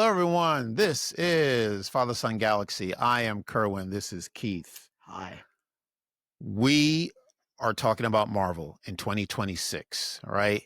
Hello, everyone. This is Father Son Galaxy. I am Kerwin. This is Keith. Hi. We are talking about Marvel in 2026. All right.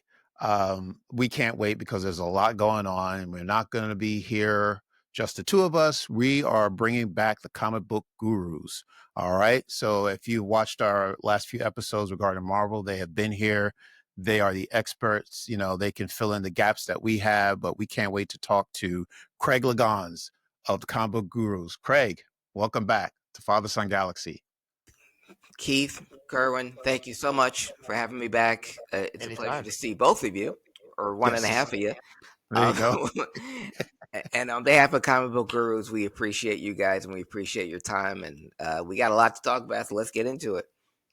We can't wait because there's a lot going on, and we're not going to be here just the two of us. We are bringing back the comic book gurus. All right. So if you watched our last few episodes regarding Marvel, they have been here. They are the experts. They can fill in the gaps that we have, but we can't wait to talk to Craig Legons of the comic book gurus. Craig, welcome back to Father Son Galaxy. Keith, Kerwin, thank you so much for having me back. It's a pleasure Anytime. to see both of you, or one and a Yes. half of you. There you go. And on behalf of Comic Book Gurus, we appreciate you guys and we appreciate your time. And we got a lot to talk about, so let's get into it.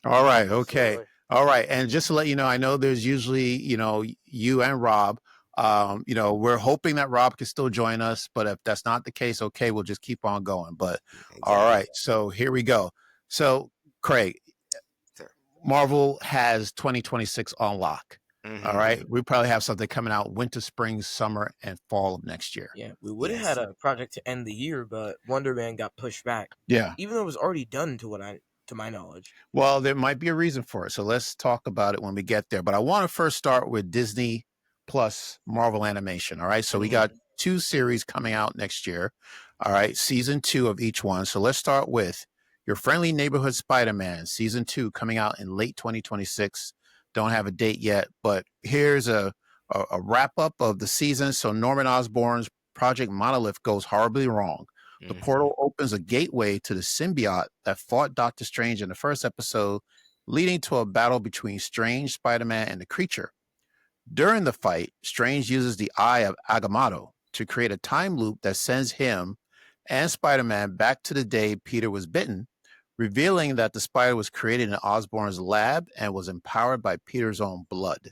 All right. Okay. Absolutely. All right. And just to let you know, I know there's usually, you and Rob, we're hoping that Rob can still join us, but if that's not the case, okay, we'll just keep on going. But Exactly. all right. So here we go. So Craig, Sir. Marvel has 2026 on lock. Mhm. All right. We probably have something coming out winter, spring, summer, and fall of next year. Yeah, we would have Yes. had a project to end the year, but Wonder Man got pushed back. Yeah. Even though it was already done to my knowledge. Well, there might be a reason for it. So let's talk about it when we get there. But I want to first start with Disney plus Marvel animation. All right. So we got 2 series coming out next year. All right. Season 2 of each one. So let's start with Your Friendly Neighborhood Spider-Man, season 2, coming out in late 2026. Don't have a date yet, but here's a wrap up of the season. So Norman Osborn's Project Monolith goes horribly wrong. The portal opens a gateway to the symbiote that fought Doctor Strange in the first episode, leading to a battle between Strange, Spider-Man, and the creature. During the fight, Strange uses the Eye of Agamotto to create a time loop that sends him and Spider-Man back to the day Peter was bitten, revealing that the spider was created in Osborn's lab and was empowered by Peter's own blood.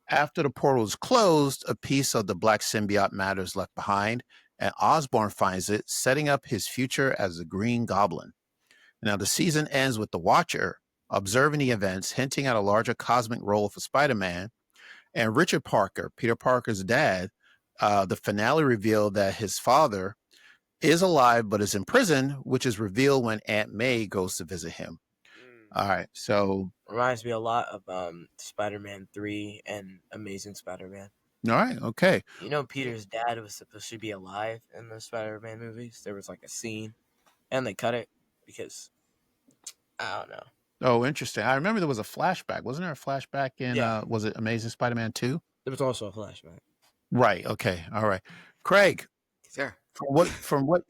After the portal is closed, a piece of the black symbiote matter is left behind, and Osborn finds it, setting up his future as the Green Goblin. Now, the season ends with the Watcher observing the events, hinting at a larger cosmic role for Spider-Man, and Richard Parker, Peter Parker's dad. The finale revealed that his father is alive but is in prison, which is revealed when Aunt May goes to visit him. All right, so Reminds me a lot of Spider-Man 3 and Amazing Spider-Man. all right, okay. You know, Peter's dad was supposed to be alive in the Spider-Man movies. There was like a scene, and they cut it because I don't know. Oh, interesting. I remember there was a flashback. Wasn't there a flashback in Yeah. was it Amazing Spider-Man 2? There was also a flashback. Right. Okay. All right. Craig, Sure. from what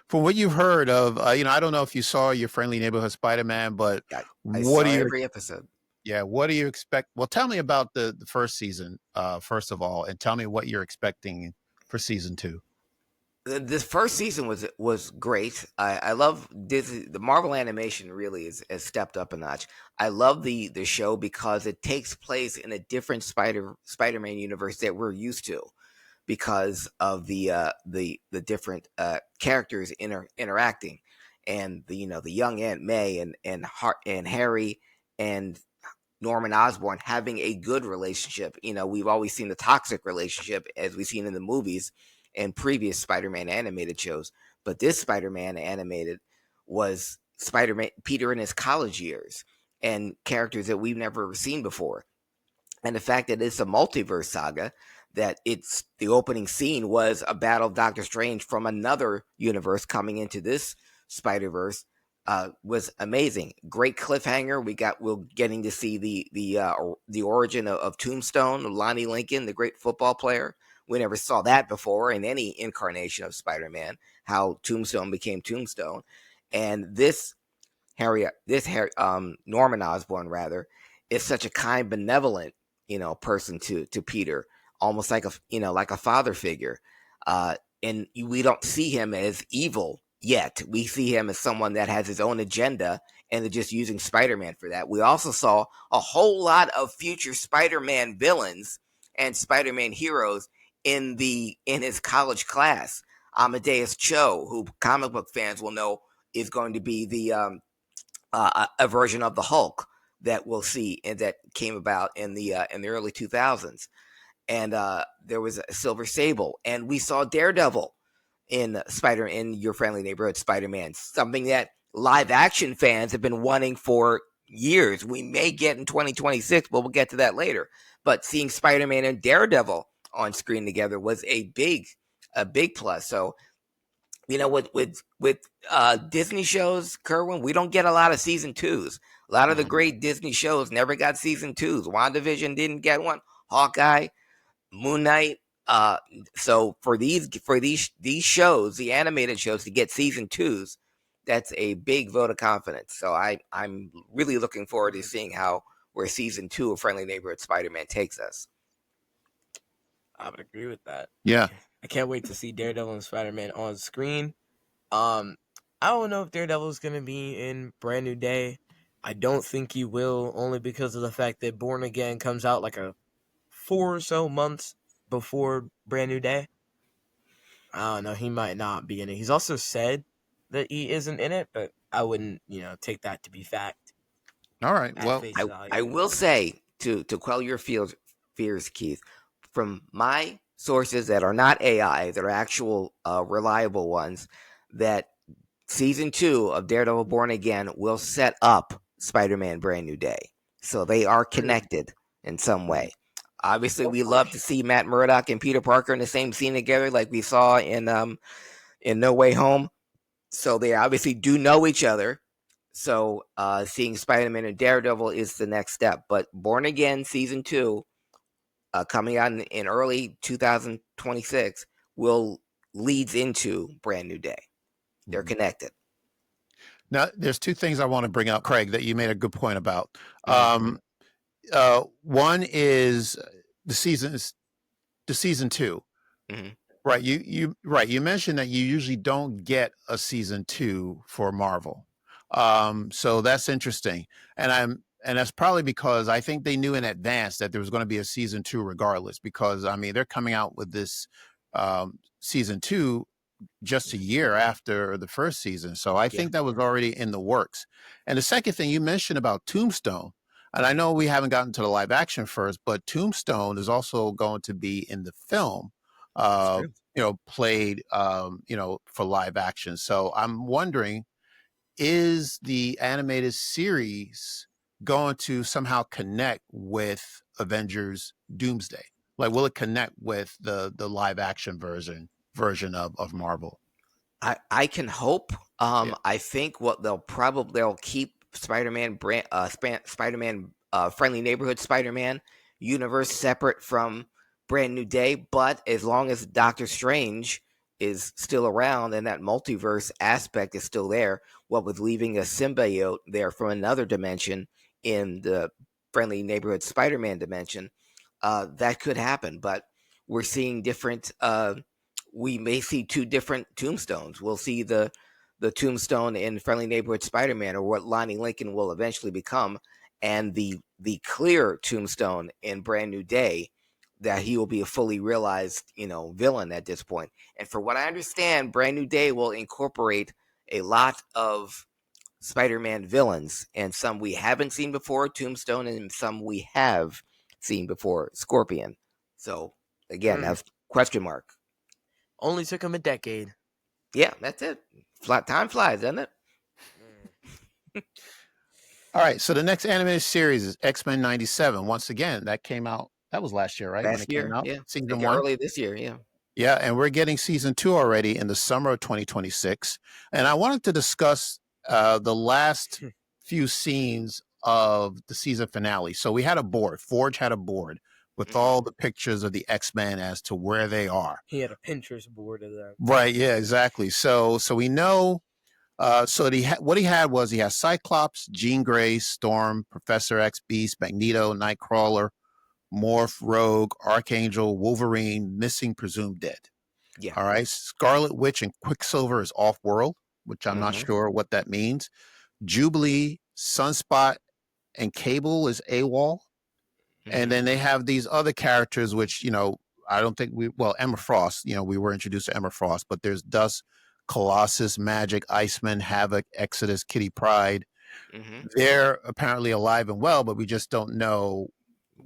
from what you've heard of, I don't know if you saw Your Friendly Neighborhood Spider-Man, but I what saw do you every episode. yeah, what do you expect? Well, tell me about the first season, first of all, and tell me what you're expecting for season 2. This first season was great. I love Disney. The Marvel animation really has stepped up a notch. I love the show because it takes place in a different Spider-Man universe that we're used to, because of the different characters interacting, and the young Aunt May and Harry and Norman Osborn having a good relationship. We've always seen the toxic relationship as we've seen in the movies and previous Spider-Man animated shows, but this Spider-Man animated was Spider-Man Peter in his college years and characters that we've never seen before. And the fact that it's a multiverse saga, that it's the opening scene was a battle of Doctor Strange from another universe coming into this Spider-Verse, was amazing. Great cliffhanger. We're getting to see the origin of Tombstone, Lonnie Lincoln, the great football player. We never saw that before in any incarnation of Spider-Man, how Tombstone became Tombstone. And this Norman Osborn rather is such a kind, benevolent, person to Peter, almost like a father figure. And we don't see him as evil yet. We see him as someone that has his own agenda, and they're just using Spider-Man for that. We also saw a whole lot of future Spider-Man villains and Spider-Man heroes in his college class. Amadeus Cho, who comic book fans will know is going to be a version of the Hulk that we'll see and that came about in the early 2000s. and there was a Silver Sable, and we saw Daredevil in Your Friendly Neighborhood Spider-Man, something that live action fans have been wanting for years. We may get in 2026, but we'll get to that later. But seeing Spider-Man and Daredevil on screen together was a big plus. So, with Disney shows, Kerwin, we don't get a lot of season 2s. A lot of the great Disney shows never got season 2s. WandaVision didn't get one. Hawkeye, Moon Knight. So for these shows, the animated shows, to get season 2s, that's a big vote of confidence. So I'm really looking forward to seeing where season 2 of Friendly Neighborhood Spider-Man takes us. I would agree with that. Yeah. I can't wait to see Daredevil and Spider-Man on screen. I don't know if Daredevil is going to be in Brand New Day. I don't think he will, only because of the fact that Born Again comes out like a 4 or so months before Brand New Day. I don't know. He might not be in it. He's also said that he isn't in it, but I wouldn't, take that to be fact. All right. Well, I will say, to quell your fears, Keith, from my sources that are not AI, that are actual reliable ones, that season 2 of Daredevil Born Again will set up Spider-Man Brand New Day. So they are connected in some way. Obviously, we love to see Matt Murdock and Peter Parker in the same scene together, like we saw in No Way Home. So they obviously do know each other. So seeing Spider-Man and Daredevil is the next step. But Born Again season 2, coming out in early 2026, leads into Brand New Day. They're connected. Now, there's 2 things I want to bring up, Craig, that you made a good point about. One is the season 2. Right. You mentioned that you usually don't get a season 2 for Marvel. So that's interesting. And that's probably because I think they knew in advance that there was going to be a season 2 regardless, because I mean, they're coming out with this season 2 just a year after the first season. So I think that was already in the works. And the second thing you mentioned about Tombstone, and I know we haven't gotten to the live action first, but Tombstone is also going to be in the film, played, for live action. So I'm wondering, is the animated series going to somehow connect with Avengers Doomsday? Like, will it connect with the live action version of Marvel? I can hope. I think what they'll keep Spider-Man Spider-Man Friendly Neighborhood Spider-Man universe separate from Brand New Day, but as long as Doctor Strange is still around and that multiverse aspect is still there, what with leaving a symbiote there from another dimension in the Friendly Neighborhood Spider-Man dimension, that could happen. But we're seeing different. We may see 2 different tombstones. We'll see the tombstone in Friendly Neighborhood Spider-Man, or what Lonnie Lincoln will eventually become, and the clear tombstone in Brand New Day, that he will be a fully realized, villain at this point. And for what I understand, Brand New Day will incorporate a lot of Spider-Man villains, and some we haven't seen before, Tombstone, and some we have seen before, Scorpion. So again, that's question mark. Only took him a decade. Yeah, that's it. Time flies, doesn't it? All right. So the next animated series is X-Men 97. Once again, that came out. That was last year, right? Last year, came out. yeah. Season 1. Early this year, yeah. Yeah, and we're getting season 2 already in the summer of 2026. And I wanted to discuss the last few scenes of the season finale. So we had a board. Forge had a board with all the pictures of the X-Men as to where they are. He had a Pinterest board of that. Right. Yeah, exactly. So we know. So what he had was he has Cyclops, Jean Grey, Storm, Professor X, Beast, Magneto, Nightcrawler, Morph, Rogue, Archangel, Wolverine, missing, presumed dead. Yeah. All right. Scarlet Witch and Quicksilver is off-world, which I'm not sure what that means. Jubilee, Sunspot, and Cable is AWOL. And then they have these other characters, which, I don't think Emma Frost, we were introduced to Emma Frost, but there's Dust, Colossus, Magic, Iceman, Havoc, Exodus, Kitty Pryde. They're apparently alive and well, but we just don't know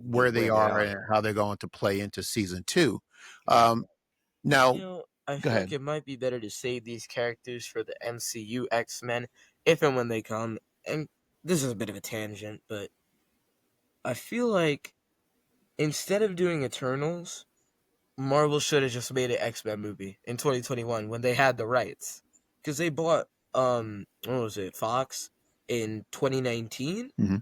where they where they are are. and how they're going to play into season 2. Yeah. Now, I go think ahead. it might be better to save these characters for the MCU X-Men if and when they come. And this is a bit of a tangent, but I feel like instead of doing Eternals, Marvel should have just made an X-Men movie in 2021 when they had the rights. Because they bought, what was it, Fox in 2019? Mm-hmm.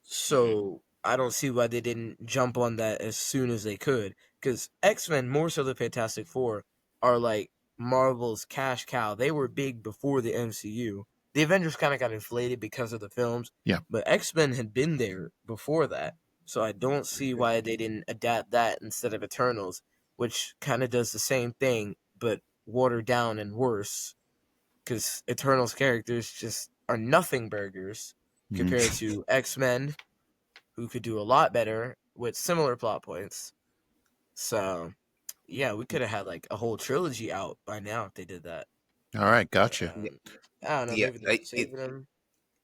So I don't see why they didn't jump on that as soon as they could. Because X-Men, more so the Fantastic Four, are like Marvel's cash cow. They were big before the MCU. The Avengers kind of got inflated because of the films. Yeah. But X-Men had been there before that. So I don't see why they didn't adapt that instead of Eternals, which kind of does the same thing, but watered down and worse. Because Eternals characters just are nothing burgers Mm-hmm. compared to X-Men, who could do a lot better with similar plot points. So, yeah, we could have had like a whole trilogy out by now if they did that. All right, But gotcha. I don't know, Yeah. maybe they're saving them.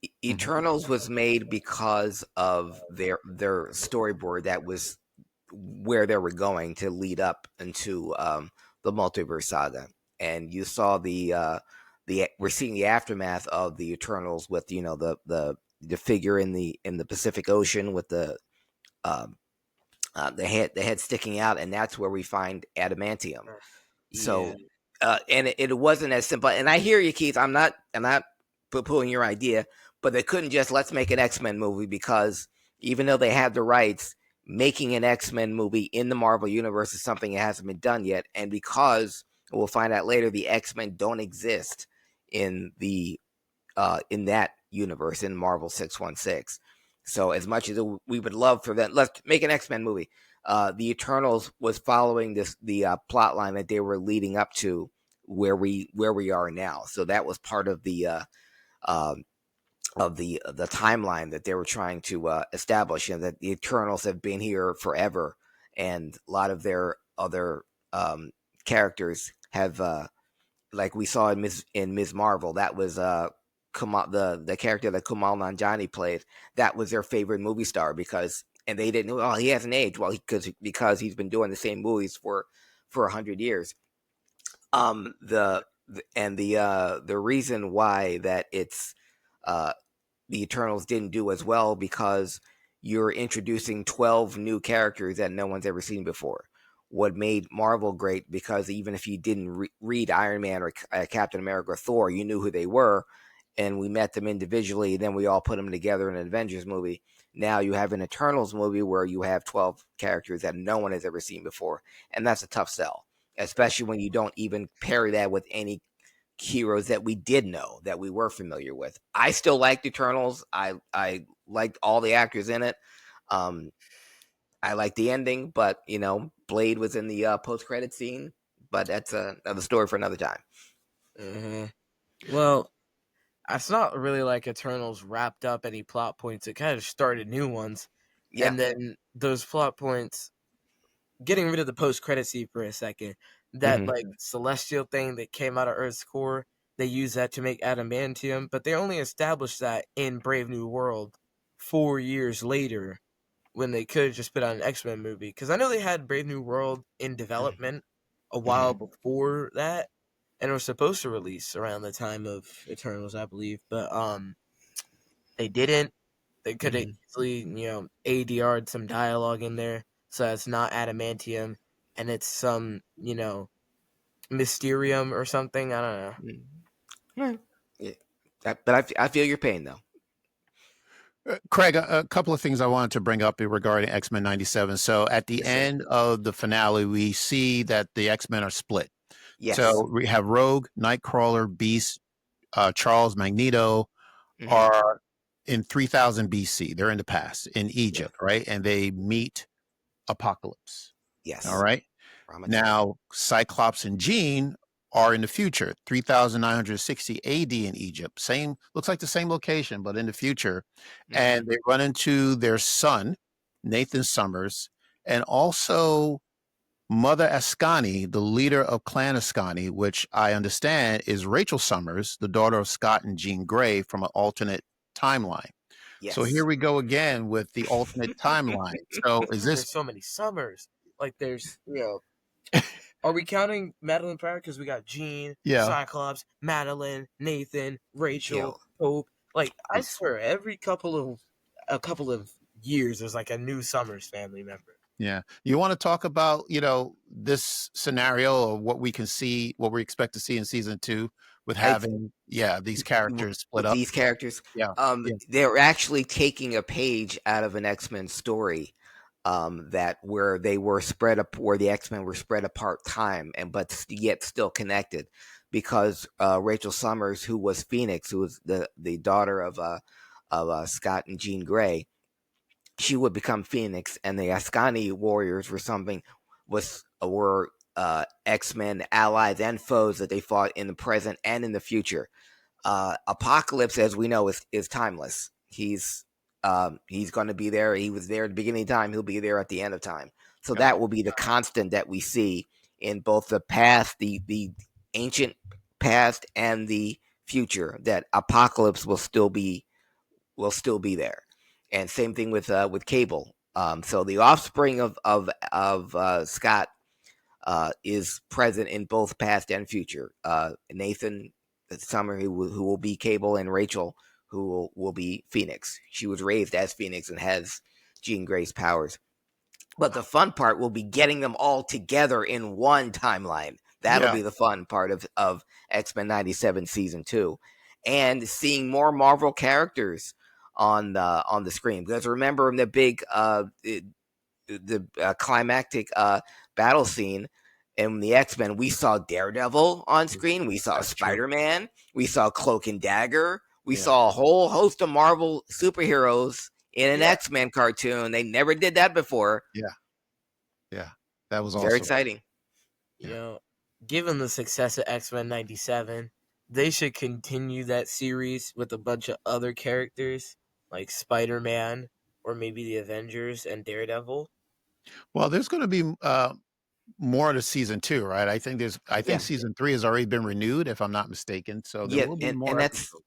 Mhm. Eternals was made because of their storyboard that was where they were going to lead up into the multiverse saga, and you saw the we're seeing the aftermath of the Eternals with the figure in the Pacific Ocean with um, the head sticking out, and that's where we find adamantium. Yeah. So, and it wasn't as simple. And I hear you, Keith. I'm not poo-pooing your idea, but they couldn't just let's make an X-Men movie, because even though they had the rights, making an X-Men movie in the Marvel universe is something that hasn't been done yet. And because we'll find out later, the X-Men don't exist in in that universe in Marvel 616. So as much as we would love for them, let's make an X-Men movie. The Eternals was following the plot line that they were leading up to where we are now. So that was part of um, the timeline that they were trying to establish, and that the Eternals have been here forever, and a lot of their other characters have, like we saw in Ms. Marvel, that was the character that Kumail Nanjiani played. That was their favorite movie star, and they didn't know, oh, he hasn't aged well, because he's been doing the same movies for 100 years. The reason why that it's the Eternals didn't do as well, because you're introducing 12 new characters that no one's ever seen before. What made Marvel great, because even if you didn't read Iron Man or Captain America or Thor, you knew who they were, and we met them individually, then we all put them together in an Avengers movie. Now you have an Eternals movie where you have 12 characters that no one has ever seen before, and that's a tough sell, especially when you don't even pair that with any heroes that we did know, that we were familiar with. I still liked Eternals. I liked all the actors in it. I liked the ending, but Blade was in the post credit scene. But that's another story for another time. hmm Well, it's not really like Eternals wrapped up any plot points. It kind of started new ones. Yeah. And then those plot points, getting rid of the post-credit scene for a second, that Mhm. like celestial thing that came out of Earth's core, they use that to make adamantium, but they only established that in Brave New World 4 years later, when they could have just put out an X-Men movie. Because I know they had Brave New World in development a while before that, and it was supposed to release around the time of Eternals, I believe, but they didn't. They could have easily, ADR'd some dialogue in there, so it's not adamantium, and it's some, mysterium or something. I don't know. Yeah. But I feel your pain, though. Craig, a couple of things I wanted to bring up regarding X-Men 97. So at the Yes, sir. end of the finale, we see that the X-Men are split. Yes. So we have Rogue, Nightcrawler, Beast, Charles, Magneto are in 3000 BC. They're in the past in Egypt, right? And they meet Apocalypse. Yes. All right. Now, Cyclops and Jean are in the future, 3960 AD in Egypt. Looks like the same location, but in the future. And they run into their son, Nathan Summers, and also Mother Ascani, the leader of Clan Ascani, which I understand is Rachel Summers, the daughter of Scott and Jean Grey from an alternate timeline. So here Yes. we go again with the alternate timeline. So is this? There's so many summers. Like there's are we counting Madeline Pryor? Because we got Jean, Yeah. Cyclops, Madeline, Nathan, You know, Rachel, Hope. Like I swear, every a couple of years, there's like a new Summers family member. Yeah. You want to talk about, this scenario or what we can see, what we expect to see in season 2 with I having, these characters split with up? these characters, Yeah. Yeah. they're actually taking a page out of an X-Men story, that where they were where the X-Men were spread apart time but yet still connected, because Rachel Summers, who was Phoenix, who was the daughter of Scott and Jean Grey, she would become Phoenix, and the Ascani warriors were X-Men allies and foes that they fought in the present and in the future. Apocalypse, as we know, is timeless. He's going to be there. He was there at the beginning of time. He'll be there at the end of time. So Got that will be the constant that we see in both the past, the ancient past, and the future. That Apocalypse will still be there. And same thing with Cable. So the offspring of Scott is present in both past and future. Nathan Summer, who will be Cable, and Rachel, who will be Phoenix. She was raised as Phoenix and has Jean Grey's powers. But the fun part will be getting them all together in one timeline. That'll Yeah. be the fun part of X-Men 97 season 2, and seeing more Marvel characters on the screen. Because remember, in the big climactic battle scene in the X-Men, we saw Daredevil on screen, we saw Spider-Man, we saw Cloak and Dagger, we saw a whole host of Marvel superheroes in an X-Men cartoon. They never did that before. Yeah. That was Very awesome. exciting. Given the success of X-Men 97, they should continue that series with a bunch of other characters like Spider-Man or maybe the Avengers and Daredevil. Well, there's going to be more to season 2, right? I think season 3 has already been renewed, if I'm not mistaken. So there will be more episodes.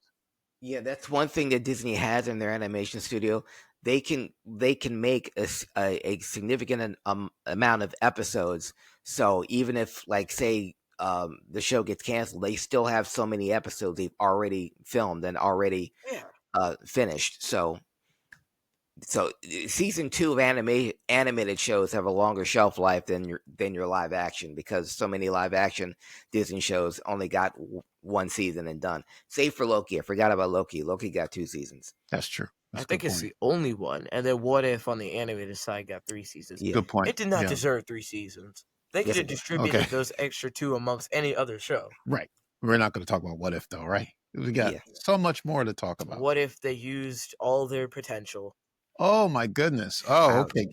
That's one thing that Disney has in their animation studio. They can make a significant amount of episodes. So even if, like, say, the show gets canceled, they still have so many episodes they've already filmed and already finished. So season 2 of animated shows have a longer shelf life than your live action, because so many live action Disney shows only got one season and done. Save for Loki. I forgot about Loki. Loki got 2 seasons. That's true. That's I think it's the only one. And then What If on the animated side got 3 seasons. Yeah. Good point. It did not deserve 3 seasons. They could have distributed those extra 2 amongst any other show. Right. We're not going to talk about What If, though, right? We got so much more to talk about. What if they used all their potential? Oh my goodness! Oh, okay.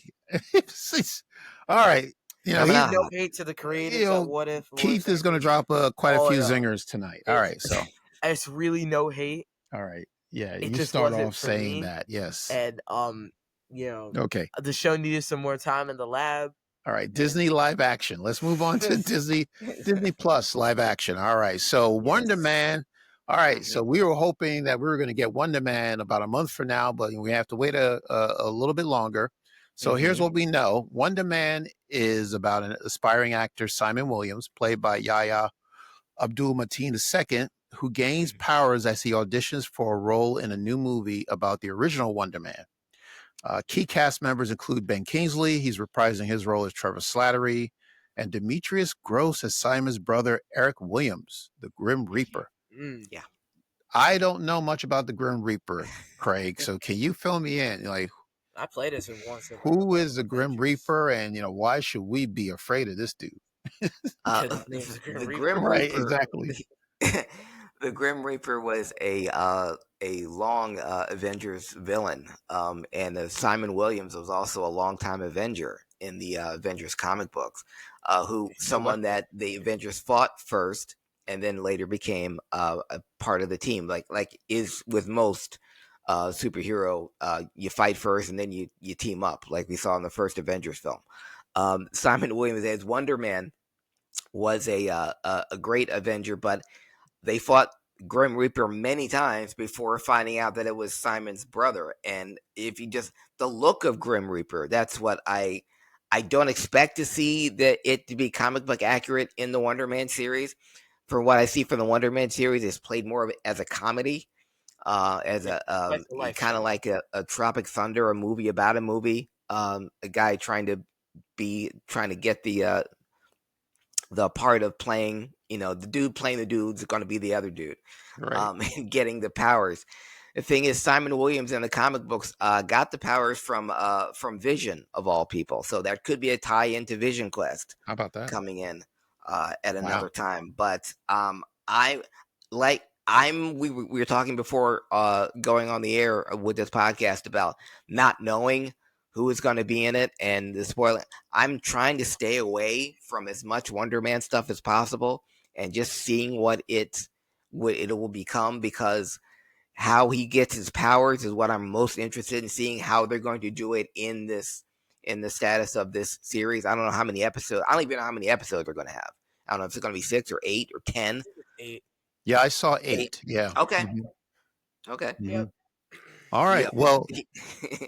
All right. No hate to the creators of What If. Keith is going to drop quite a few zingers tonight. All right, so it's really no hate. All right, yeah. It you start off saying that, yes. And okay. The show needed some more time in the lab. All right, Disney live action. Let's move on to Disney Plus live action. All right, so Wonder Man. All right, so we were hoping that we were going to get Wonder Man about a month from now, but we have to wait a little bit longer. So here's what we know. Wonder Man is about an aspiring actor, Simon Williams, played by Yahya Abdul-Mateen II, who gains powers as he auditions for a role in a new movie about the original Wonder Man. Key cast members include Ben Kingsley. He's reprising his role as Trevor Slattery, and Demetrius Gross as Simon's brother, Eric Williams, the Grim Reaper. Yeah. I don't know much about the Grim Reaper, Craig. So can you fill me in? Like, I played this once. Who is the Grim Reaper, and why should we be afraid of this dude? The Grim Reaper, right? Exactly. The Grim Reaper was a long Avengers villain, and Simon Williams was also a longtime Avenger in the Avengers comic books. Someone that the Avengers fought first, and then later became a part of the team. Like is with most superhero, you fight first and then you team up, like we saw in the first Avengers film. Simon Williams as Wonder Man was a great Avenger, but they fought Grim Reaper many times before finding out that it was Simon's brother. And if you just the look of Grim Reaper, that's what I don't expect to see it to be comic book accurate in the Wonder Man series. From what I see from the Wonder Man series, it's played more of it as a comedy, as a kind of like a Tropic Thunder, a movie about a movie. A guy trying to get the part of playing, the dude playing the dude's going to be the other dude, Right. and getting the powers. The thing is, Simon Williams in the comic books got the powers from Vision of all people, so that could be a tie into Vision Quest. How about that? Coming in at another time, but we were talking before going on the air with this podcast about not knowing who is going to be in it and the spoiler. I'm trying to stay away from as much Wonder Man stuff as possible and just seeing what it will become, because how he gets his powers is what I'm most interested in seeing, how they're going to do it in the status of this series. I don't know how many episodes. I don't even know how many episodes they're going to have. I don't know if it's going to be 6 or 8 or 10. 8. Yeah, I saw 8. Yeah. Okay. Mm-hmm. Okay. Mm-hmm. Yep. All right. Yeah. Well,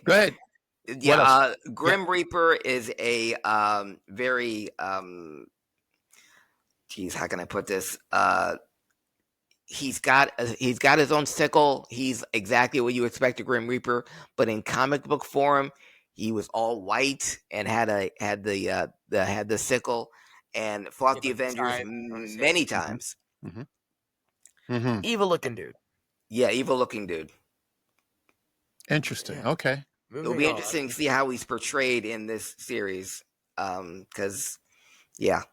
go ahead. Yeah. Grim Reaper is a very geez, how can I put this? He's got his own sickle. He's exactly what you expect a Grim Reaper, but in comic book form, he was all white and had the sickle and fought the Avengers many times. Mm-hmm. Mm-hmm. Evil looking dude. Yeah, evil looking dude. Interesting. Yeah. Okay. It'll be interesting to see how he's portrayed in this series. Because yeah.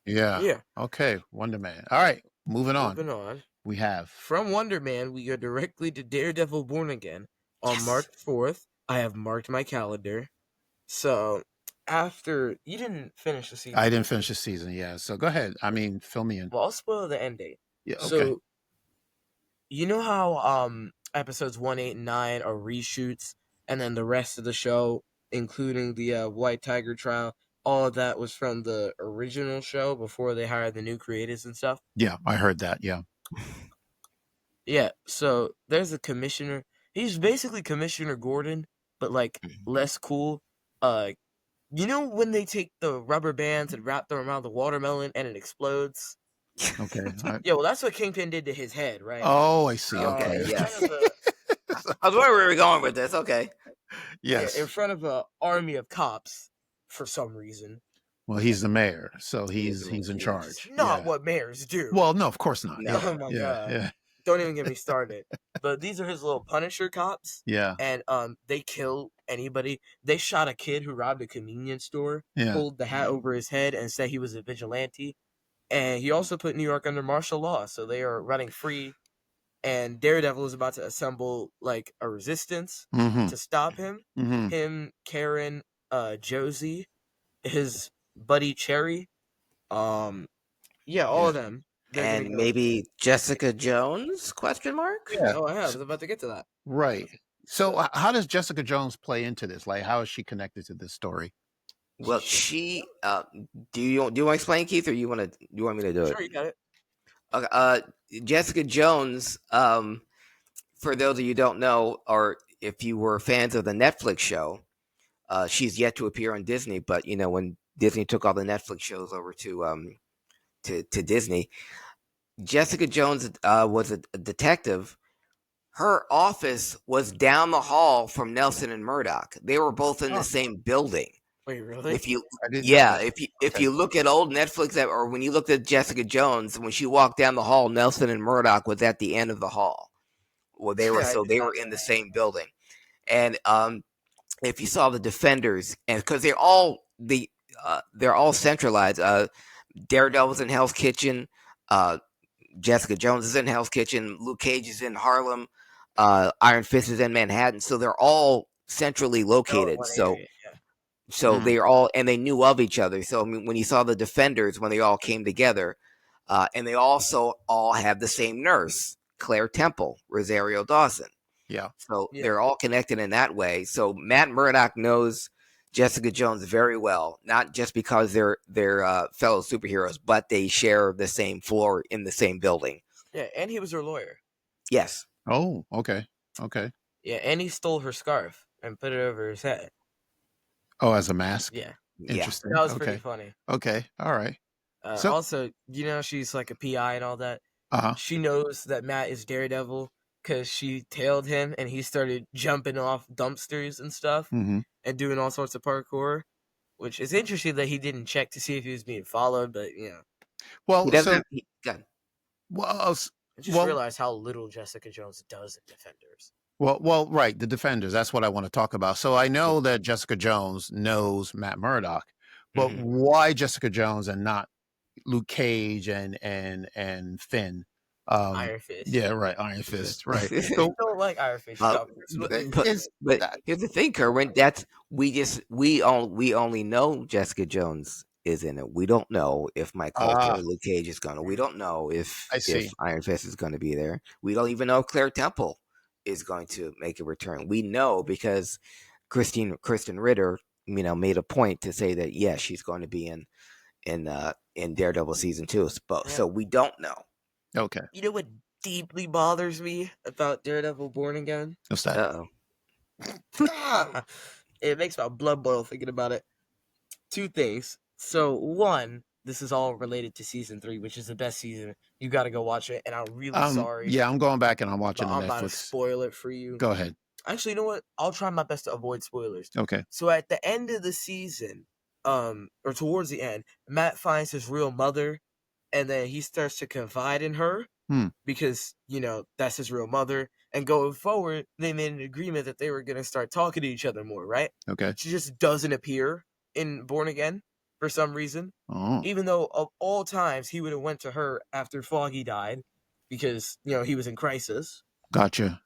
Yeah. Okay. Wonder Man. All right. Moving on. We have from Wonder Man, we go directly to Daredevil Born Again on March 4th. I have marked my calendar. So after you didn't finish the season. I didn't finish the season, yeah. So go ahead. I mean, fill me in. Well, I'll spoil the end date. Yeah, okay. So you know how episodes 1, 8, and 9 are reshoots, and then the rest of the show, including the White Tiger trial, all of that was from the original show before they hired the new creators and stuff? Yeah, I heard that, yeah. Yeah, so there's a commissioner. He's basically Commissioner Gordon, but like less cool. You know when they take the rubber bands and wrap them around the watermelon and it explodes? Okay. Yeah, well, that's what Kingpin did to his head, right? Oh, I see. Okay. Yeah. I was wondering where we were going with this. Okay. Yes. Yeah, in front of an army of cops for some reason. Well, he's the mayor, so he's in charge. Not what mayors do. Well, no, of course not. No. Yeah. Oh my god. Yeah. Don't even get me started. But these are his little Punisher cops. Yeah. And they kill anybody. They shot a kid who robbed a convenience store, pulled the hat over his head, and said he was a vigilante. And he also put New York under martial law, so they are running free. And Daredevil is about to assemble like a resistance to stop him. Mm-hmm. Him, Karen, Josie, his buddy Cherry, all of them. And maybe Jessica Jones? Question mark? Yeah. Oh, I was about to get to that. Right. So, how does Jessica Jones play into this? Like, how is she connected to this story? Well, she. Do you want to explain, Keith, or you want me to do it? Sure, you got it. Okay. Jessica Jones. For those of you who don't know, or if you were fans of the Netflix show, she's yet to appear on Disney. But when Disney took all the Netflix shows over to Disney, Jessica Jones was a detective. Her office was down the hall from Nelson and Murdoch. They were both in the same building. Wait, really? If you look at old Netflix, or when you looked at Jessica Jones, when she walked down the hall, Nelson and Murdoch was at the end of the hall. Well, they were in the same building. And if you saw the Defenders, and because they're all centralized. Daredevil's in Hell's Kitchen. Jessica Jones is in Hell's Kitchen. Luke Cage is in Harlem. Iron Fist is in Manhattan. So they're all centrally located. So they're all, and they knew of each other. So I mean, when you saw the Defenders, when they all came together, and they also all have the same nurse, Claire Temple, Rosario Dawson. Yeah. So they're all connected in that way. So Matt Murdock knows Jessica Jones very well, not just because they're fellow superheroes, but they share the same floor in the same building. Yeah, and he was her lawyer. Yes. Oh, okay. Yeah, and he stole her scarf and put it over his head. Oh, as a mask. Yeah, Interesting. that was pretty Okay. funny. Okay. All right. So, Also, she's like a PI and all that. uh-huh. She knows that Matt is Daredevil because she tailed him and he started jumping off dumpsters and stuff Mm-hmm. and doing all sorts of parkour, which is interesting that he didn't check to see if he was being followed, but He Well, doesn't. so Good. I just realized how little Jessica Jones does in Defenders. Well, right. The Defenders. That's what I want to talk about. So I know that Jessica Jones knows Matt Murdock, but why Jessica Jones and not Luke Cage and Finn? Iron Fist. Yeah, right. Iron Fist. Right. I So don't like Iron Fist. But here's the thing, Kerwin. We only know Jessica Jones is in it. We don't know if Mike Coulter or Luke Cage is gonna. We don't know if I see. Iron Fist is going to be there. We don't even know if Claire Temple is going to make a return. We know because Kristen Ritter, made a point to say that yes, she's going to be in Daredevil season 2. So we don't know. Okay. You know what deeply bothers me about Daredevil Born Again? What's that? Uh-oh. It makes my blood boil thinking about it. Two things. So, one, this is all related to season 3, which is the best season. You got to go watch it, and I'm really sorry. Yeah, I'm going back and I'm watching I'm the about to Netflix. spoil it for you. Go ahead. Actually, you know what? I'll try my best to avoid spoilers. Okay. So at the end of the season, or towards the end, Matt finds his real mother, and then he starts to confide in her because, that's his real mother. And going forward, they made an agreement that they were going to start talking to each other more, right? Okay. She just doesn't appear in Born Again for some reason. Oh. Even though of all times he would have went to her after Foggy died because, he was in crisis. Gotcha.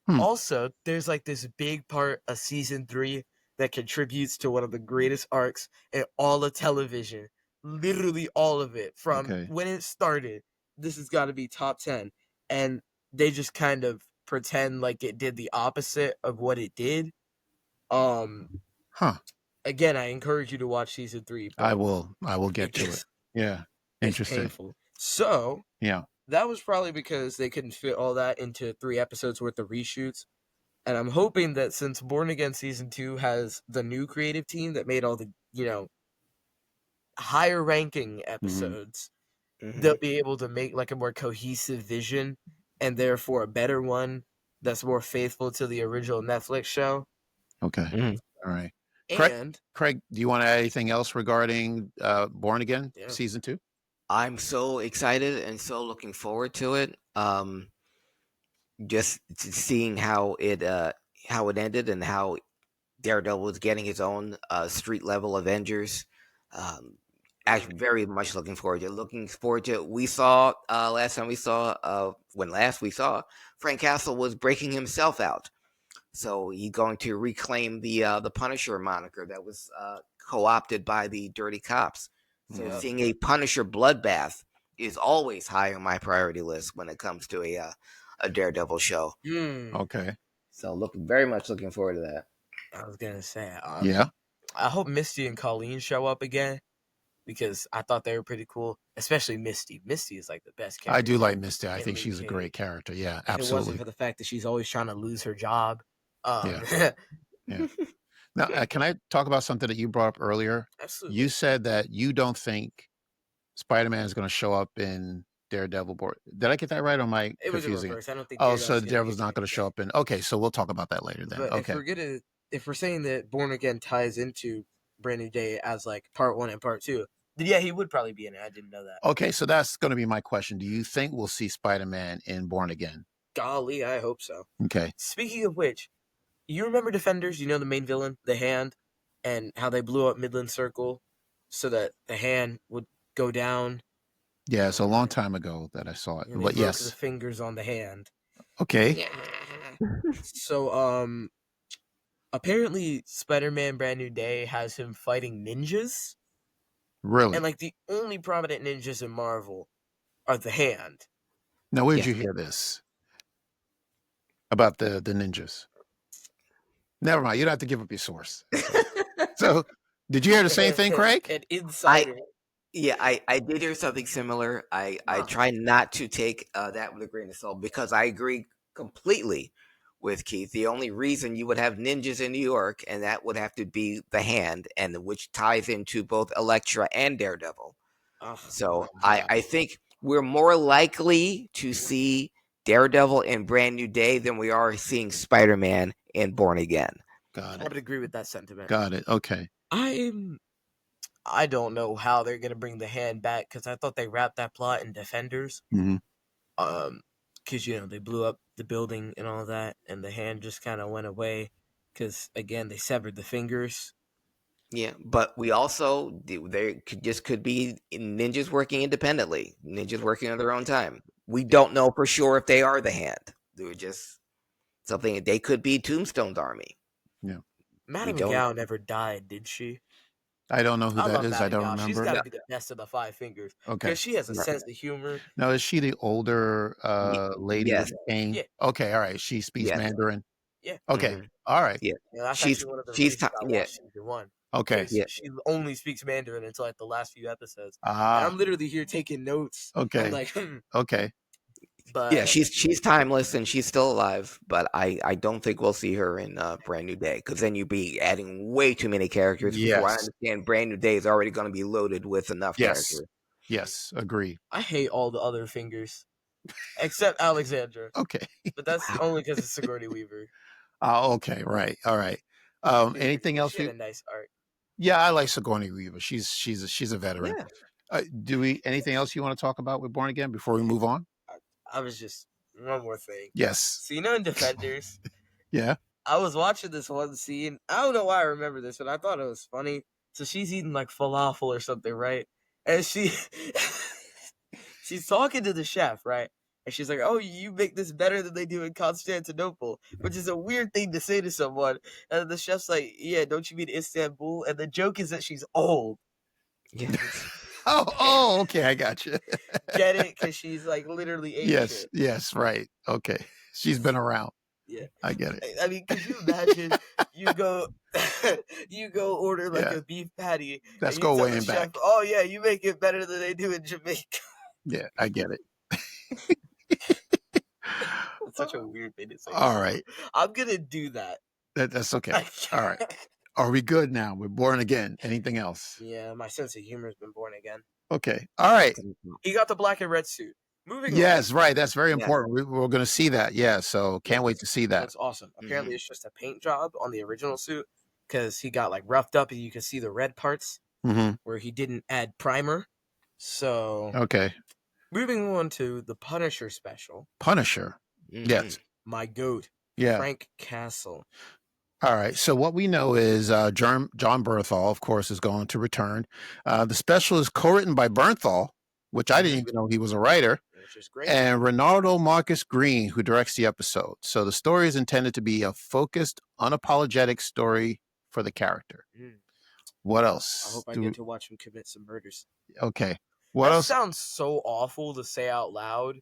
Also, there's like this big part of season 3 that contributes to one of the greatest arcs in all of television. Literally all of it. From when it started, this has got to be top 10. And they just kind of pretend like it did the opposite of what it did. Again, I encourage you to watch season 3. I will get to it. Yeah. Interesting. It's painful. So, yeah. That was probably because they couldn't fit all that into 3 episodes worth of reshoots. And I'm hoping that since Born Again Season 2 has the new creative team that made all the, higher ranking episodes, they'll be able to make like a more cohesive vision and therefore a better one that's more faithful to the original Netflix show. Okay. All right. And Craig, do you want to add anything else regarding Born Again Season 2? I'm so excited and so looking forward to it. Just seeing how it ended and how Daredevil was getting his own street level Avengers. Actually, very much looking forward to it. We saw when last we saw Frank Castle was breaking himself out, so he's going to reclaim the Punisher moniker that was co-opted by the dirty cops. So seeing a Punisher bloodbath is always high on my priority list when it comes to a Daredevil show. Okay. So very much looking forward to that. I was gonna say, I hope Misty and Colleen show up again because I thought they were pretty cool, especially Misty. Misty is like the best character. I do like Misty. I think she's a great character. Yeah, absolutely. If it wasn't for the fact that she's always trying to lose her job. Yeah. Now, can I talk about something that you brought up earlier? Absolutely. You said that you don't think Spider-Man is going to show up in Daredevil. Did I get that right? Or am I confusing? It was in reverse. I don't think. So Daredevil's not going to show up in. Okay, so we'll talk about that later then. But okay. if we're saying that Born Again ties into Brand New Day as like part 1 and part 2, then yeah, he would probably be in it. I didn't know that. Okay, so that's going to be my question. Do you think we'll see Spider-Man in Born Again? Golly, I hope so. Okay. Speaking of which, you remember Defenders? You know the main villain, the Hand, and how they blew up Midland Circle so that the Hand would go down. Yeah, it's a long time ago that I saw it. But yes, the fingers on the Hand. Okay. Yeah. So apparently Spider-Man Brand New Day has him fighting ninjas. Really? And like the only prominent ninjas in Marvel are the Hand. Now, where did you hear this? About the ninjas? Never mind. You don't have to give up your source. So, did you hear the same thing, Craig? An insider. Yeah, I did hear something similar. I Oh. try not to take that with a grain of salt because I agree completely with Keith. The only reason you would have ninjas in New York, and that would have to be the Hand, and which ties into both Elektra and Daredevil. Oh, So God. I think we're more likely to see Daredevil in Brand New Day than we are seeing Spider-Man in Born Again. Got I it. would agree with that sentiment. Got it. Okay. I don't know how they're gonna bring the Hand back because I thought they wrapped that plot in Defenders. Hmm. Because they blew up the building and all that, and the Hand just kind of went away because again they severed the fingers. Yeah, but we also could be ninjas working independently, ninjas working on their own time. We don't know for sure if they are the Hand. They were just something. They could be Tombstone's army. Yeah. We Madame don't. Gao never died, did she? I don't know who I that love is. I Madame don't Gao. She's remember. got No, to be the best of the Five Fingers Okay. because she has a right. sense of humor. Now, is she the older lady with Yes, the cane? Yeah, Okay. All right. She speaks yes, Mandarin. yeah. Okay. hmm All right. yeah. Yeah, that's She's actually one of the she's reasons I yeah, watched season one Okay. because yeah, she only speaks Mandarin until like the last few episodes, and Ah. I'm literally here taking notes and Okay. like, Okay. yeah. but She's timeless and she's still alive. But I don't think we'll see her in Brand New Day because then you'd be adding way too many characters. Before I Yes. understand, Brand New Day is already going to be loaded with enough Yes. characters. Yes. Agree. I hate all the other fingers except Alexandra, Okay. but that's Wow. only because it's Sigourney Weaver. Okay. Right. All right. Anything else She had you? a nice art. Yeah, I like Sigourney Weaver. She's a veteran. Yeah. Do we anything else you want to talk about with Born Again before we move on? I was just one more thing. Yes. So in Defenders, Yeah. I was watching this one scene. I don't know why I remember this, but I thought it was funny. So she's eating like falafel or something, right? And she's talking to the chef, right? And she's like, "Oh, you make this better than they do in Constantinople," which is a weird thing to say to someone. And the chef's like, "Yeah, don't you mean Istanbul?" And the joke is that she's old. Yes. Oh, okay. I got you. Get it? Because she's like literally Yes. ancient. Yes. Right. Okay. She's been around. Yeah. I get it. I mean, could you imagine you go you go order like Yeah. a beef patty Let's and you go tell way the and chef, back. "Oh yeah, you make it better than they do in Jamaica." Yeah, I get it. It's such a weird thing to say. All right. I'm gonna do that. That's okay. All right. Are we good now? We're born again. Anything else? Yeah, my sense of humor has been born again. Okay. All right. He got the black and red suit. Moving on. Yes, right. That's very Yeah. important. We're going to see that. Yeah. So can't wait to see that. Looks awesome. Apparently, it's just a paint job on the original suit because he got like roughed up and you can see the red parts Hmm. where he didn't add primer. So, Okay. moving on to the Punisher special. Punisher. Mhm. Yes. My goat, Yeah. Frank Castle. All right. So what we know is John Bernthal, of course, is going to return. The special is co-written by Bernthal, which I didn't even know he was a writer, Which is great. and Renaldo Marcus Green, who directs the episode. So the story is intended to be a focused, unapologetic story for the character. Mm. What I else? hope I get to watch him commit some murders. Okay. What That else? sounds so awful to say out loud.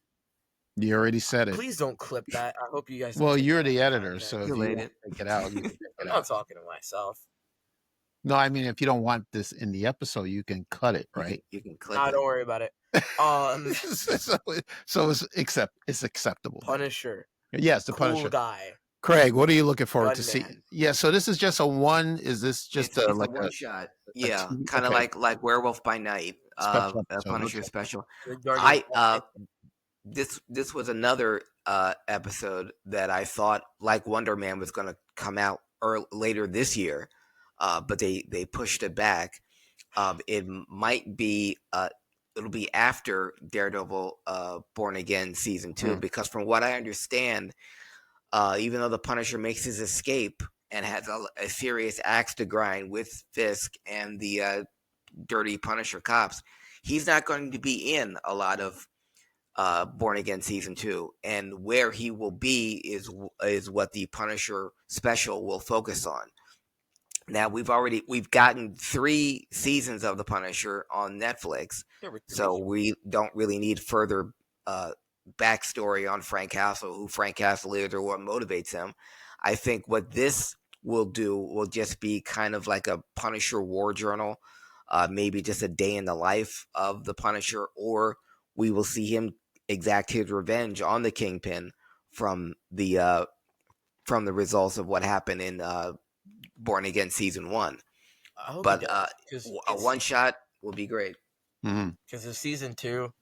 You already said it. Please don't clip that. I hope you guys don't Well, take you're that the out of editor, context. so if Too you late. want to take it out, you can take I'm it not out. talking to myself. No, I mean, if you don't want this in the episode, you can cut it, You can, right? you can clip Nah, it. don't worry about it. So it's acceptable. Punisher. Yes, the Cool Punisher. guy. Craig, what are you looking forward to see? Gunman. Yeah, so this is just a one. Is this just It's like a one a shot. Yeah, kind of okay, like Werewolf by Night, special a episode? Punisher Okay. special. The Guardians I of this was another episode that I thought like Wonder Man was going to come out later this year, but they pushed it back. It might be it'll be after Daredevil Born Again season 2 Mm. because from what I understand, even though the Punisher makes his escape and has a serious axe to grind with Fisk and the dirty Punisher cops, he's not going to be in a lot of Born Again season 2, and where he will be is what the Punisher special will focus on. Now we've gotten 3 seasons of the Punisher on Netflix, There were 3. so we don't really need further backstory on Frank Castle, who Frank Castle is, or what motivates him. I think what this will do will just be kind of like a Punisher war journal. maybe just a day in the life of the Punisher, or we will see him exact his revenge on the Kingpin from the results of what happened in Born Again season 1. I hope he But does, because a one shot will be great. Because of season 2,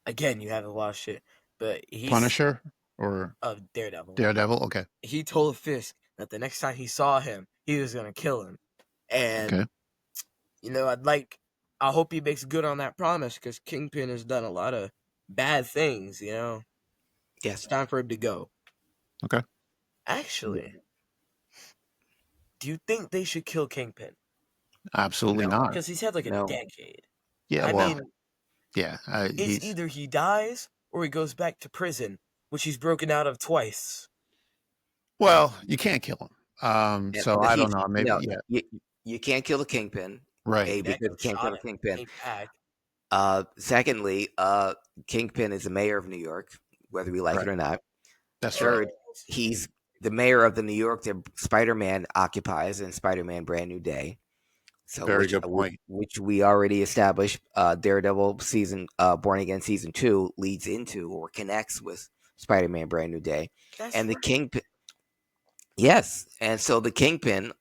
again, you haven't watched it, but he's Punisher or of Daredevil. Daredevil? Okay. He told Fisk that the next time he saw him, he was gonna kill him, and Okay. you know, I hope he makes good on that promise, because Kingpin has done a lot of bad things. You know, Yes. it's time for him to go. Okay. Actually, do you think they should kill Kingpin? Absolutely not. Because he's had like a No. decade. Yeah. I Well. mean, Yeah. it's either he dies or he goes back to prison, which he's broken out of twice. Well, you can't kill him. So I don't know. Maybe. No, Yeah. you can't kill the Kingpin. Right. Because you can't kill the Kingpin. Ain't back. Secondly, Kingpin is the mayor of New York, whether we like it or not. That's Third, right. he's the mayor of the New York that Spider-Man occupies in Spider-Man Brand New Day. So Very good point. which we already established, Daredevil Born Again season 2 leads into or connects with Spider-Man Brand New Day. That's And the right. Kingpin. Yes, and so the Kingpin,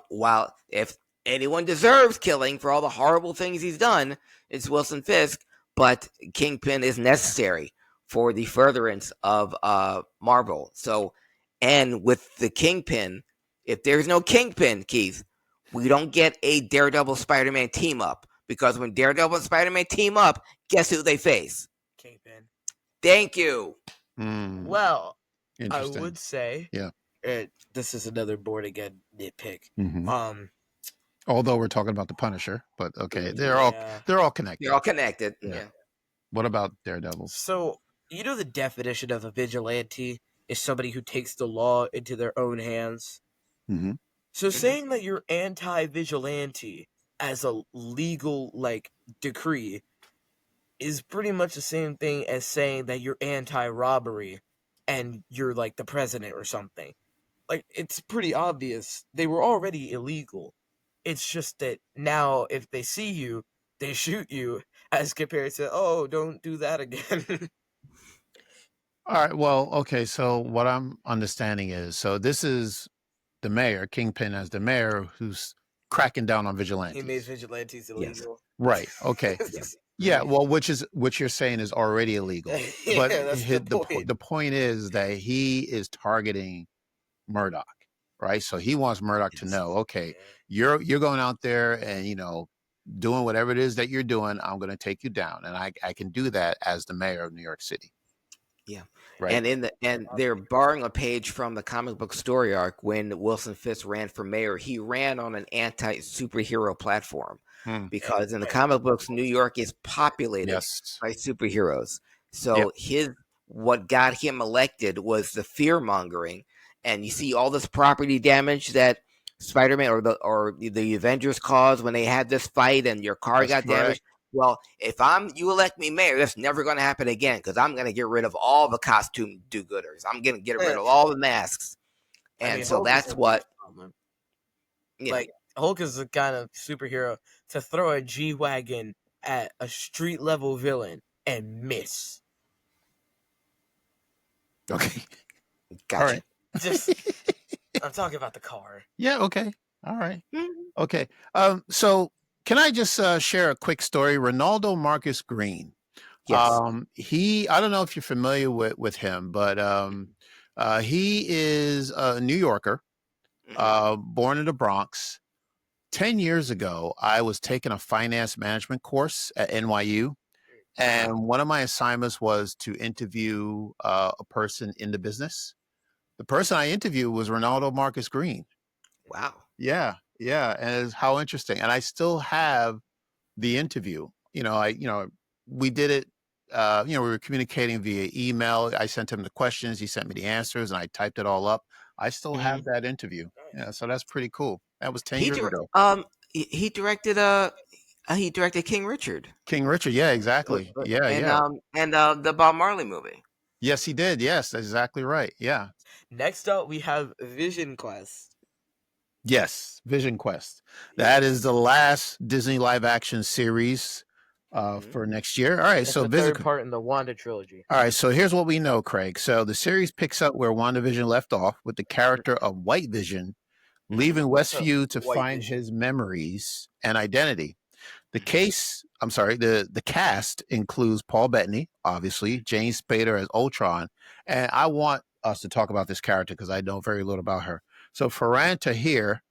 while if anyone deserves killing for all the horrible things he's done, it's Wilson Fisk, but Kingpin is necessary for the furtherance of Marvel. So, and with the Kingpin, if there's no Kingpin, Keith, we don't get a Daredevil Spider-Man team up, because when Daredevil and Spider-Man team up, guess who they face? Kingpin. Thank you. Well, I Interesting. would say, Yeah. This is another Born Again nitpick. Although we're talking about the Punisher, but okay, they're Yeah. all connected. They're all connected. Yeah. Yeah. What about Daredevil? So, you know, the definition of a vigilante is somebody who takes the law into their own hands. Mm-hmm. So saying that you're anti-vigilante as a legal, decree is pretty much the same thing as saying that you're anti-robbery and you're, like, the president or something. Like, it's pretty obvious. They were already illegal. It's just that now, if they see you, they shoot you, as compared to, oh, don't do that again. All right. Well, okay. So what I'm understanding is, so this is the mayor, Kingpin as the mayor, who's cracking down on vigilantes. He made vigilantes illegal. Right. Okay. Yeah. Well, which you're saying is already illegal. But that's the point is that he is targeting Murdoch, right? So he wants Murdoch to know, okay, you're going out there and doing whatever it is that you're doing. I'm going to take you down, and I can do that as the mayor of New York City. Yeah. Right. And they're borrowing a page from the comic book story arc. When Wilson Fisk ran for mayor, he ran on an anti-superhero platform, because in the comic books, New York is populated by superheroes. So what got him elected was the fear mongering, and you see all this property damage that Spider-Man or the Avengers caused when they had this fight and your car got damaged. Well, if you elect me mayor, that's never going to happen again, because I'm going to get rid of all the costume do-gooders. I'm going to get rid of all the masks. And so that's what... Yeah. Like, Hulk is the kind of superhero to throw a G-Wagon at a street-level villain and miss. Okay. Gotcha. All right. I'm talking about the car. Yeah, okay. All right. Okay. So can I just share a quick story? Ronaldo Marcus Green. Yes. I don't know if you're familiar with him, but he is a New Yorker, born in the Bronx. 10 years ago, I was taking a finance management course at NYU. And one of my assignments was to interview a person in the business. The person I interviewed was Ronaldo Marcus Green. Wow. Yeah. And it's how interesting. And I still have the interview. We did it. We were communicating via email. I sent him the questions. He sent me the answers, and I typed it all up. I still have that interview. Yeah. So that's pretty cool. That was 10 years ago. He directed King Richard. King Richard. Yeah, exactly. Yeah. And the Bob Marley movie. Yes, he did. Yes, that's exactly right. Yeah. Next up, we have Vision Quest. Yes, Vision Quest. That is the last Disney live action series Mhm. for next year. All right, It's so the third part in the Wanda trilogy. All right, so here's what we know, Craig. So the series picks up where WandaVision left off with the character of White Vision leaving What's up, Westview to White find Vision? his memories and identity. Mhm. The cast includes Paul Bettany, obviously, James Spader as Ultron, and I want us to talk about this character because I know very little about her. So Ferran Tahir,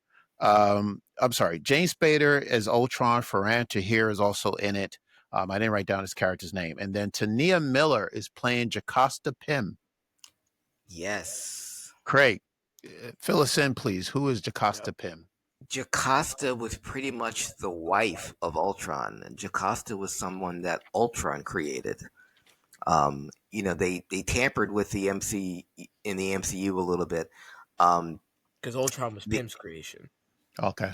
James Spader as Ultron. Ferran Tahir is also in it. I didn't write down his character's name, and then Tania Miller is playing Jocasta Pym. Yes. Craig, fill us in, please. Who is Jocasta Yep. Pym? Jocasta was pretty much the wife of Ultron. And Jocasta was someone that Ultron created. They tampered with the MCU a little bit. Um, Because Ultron was the, Pym's creation. Okay.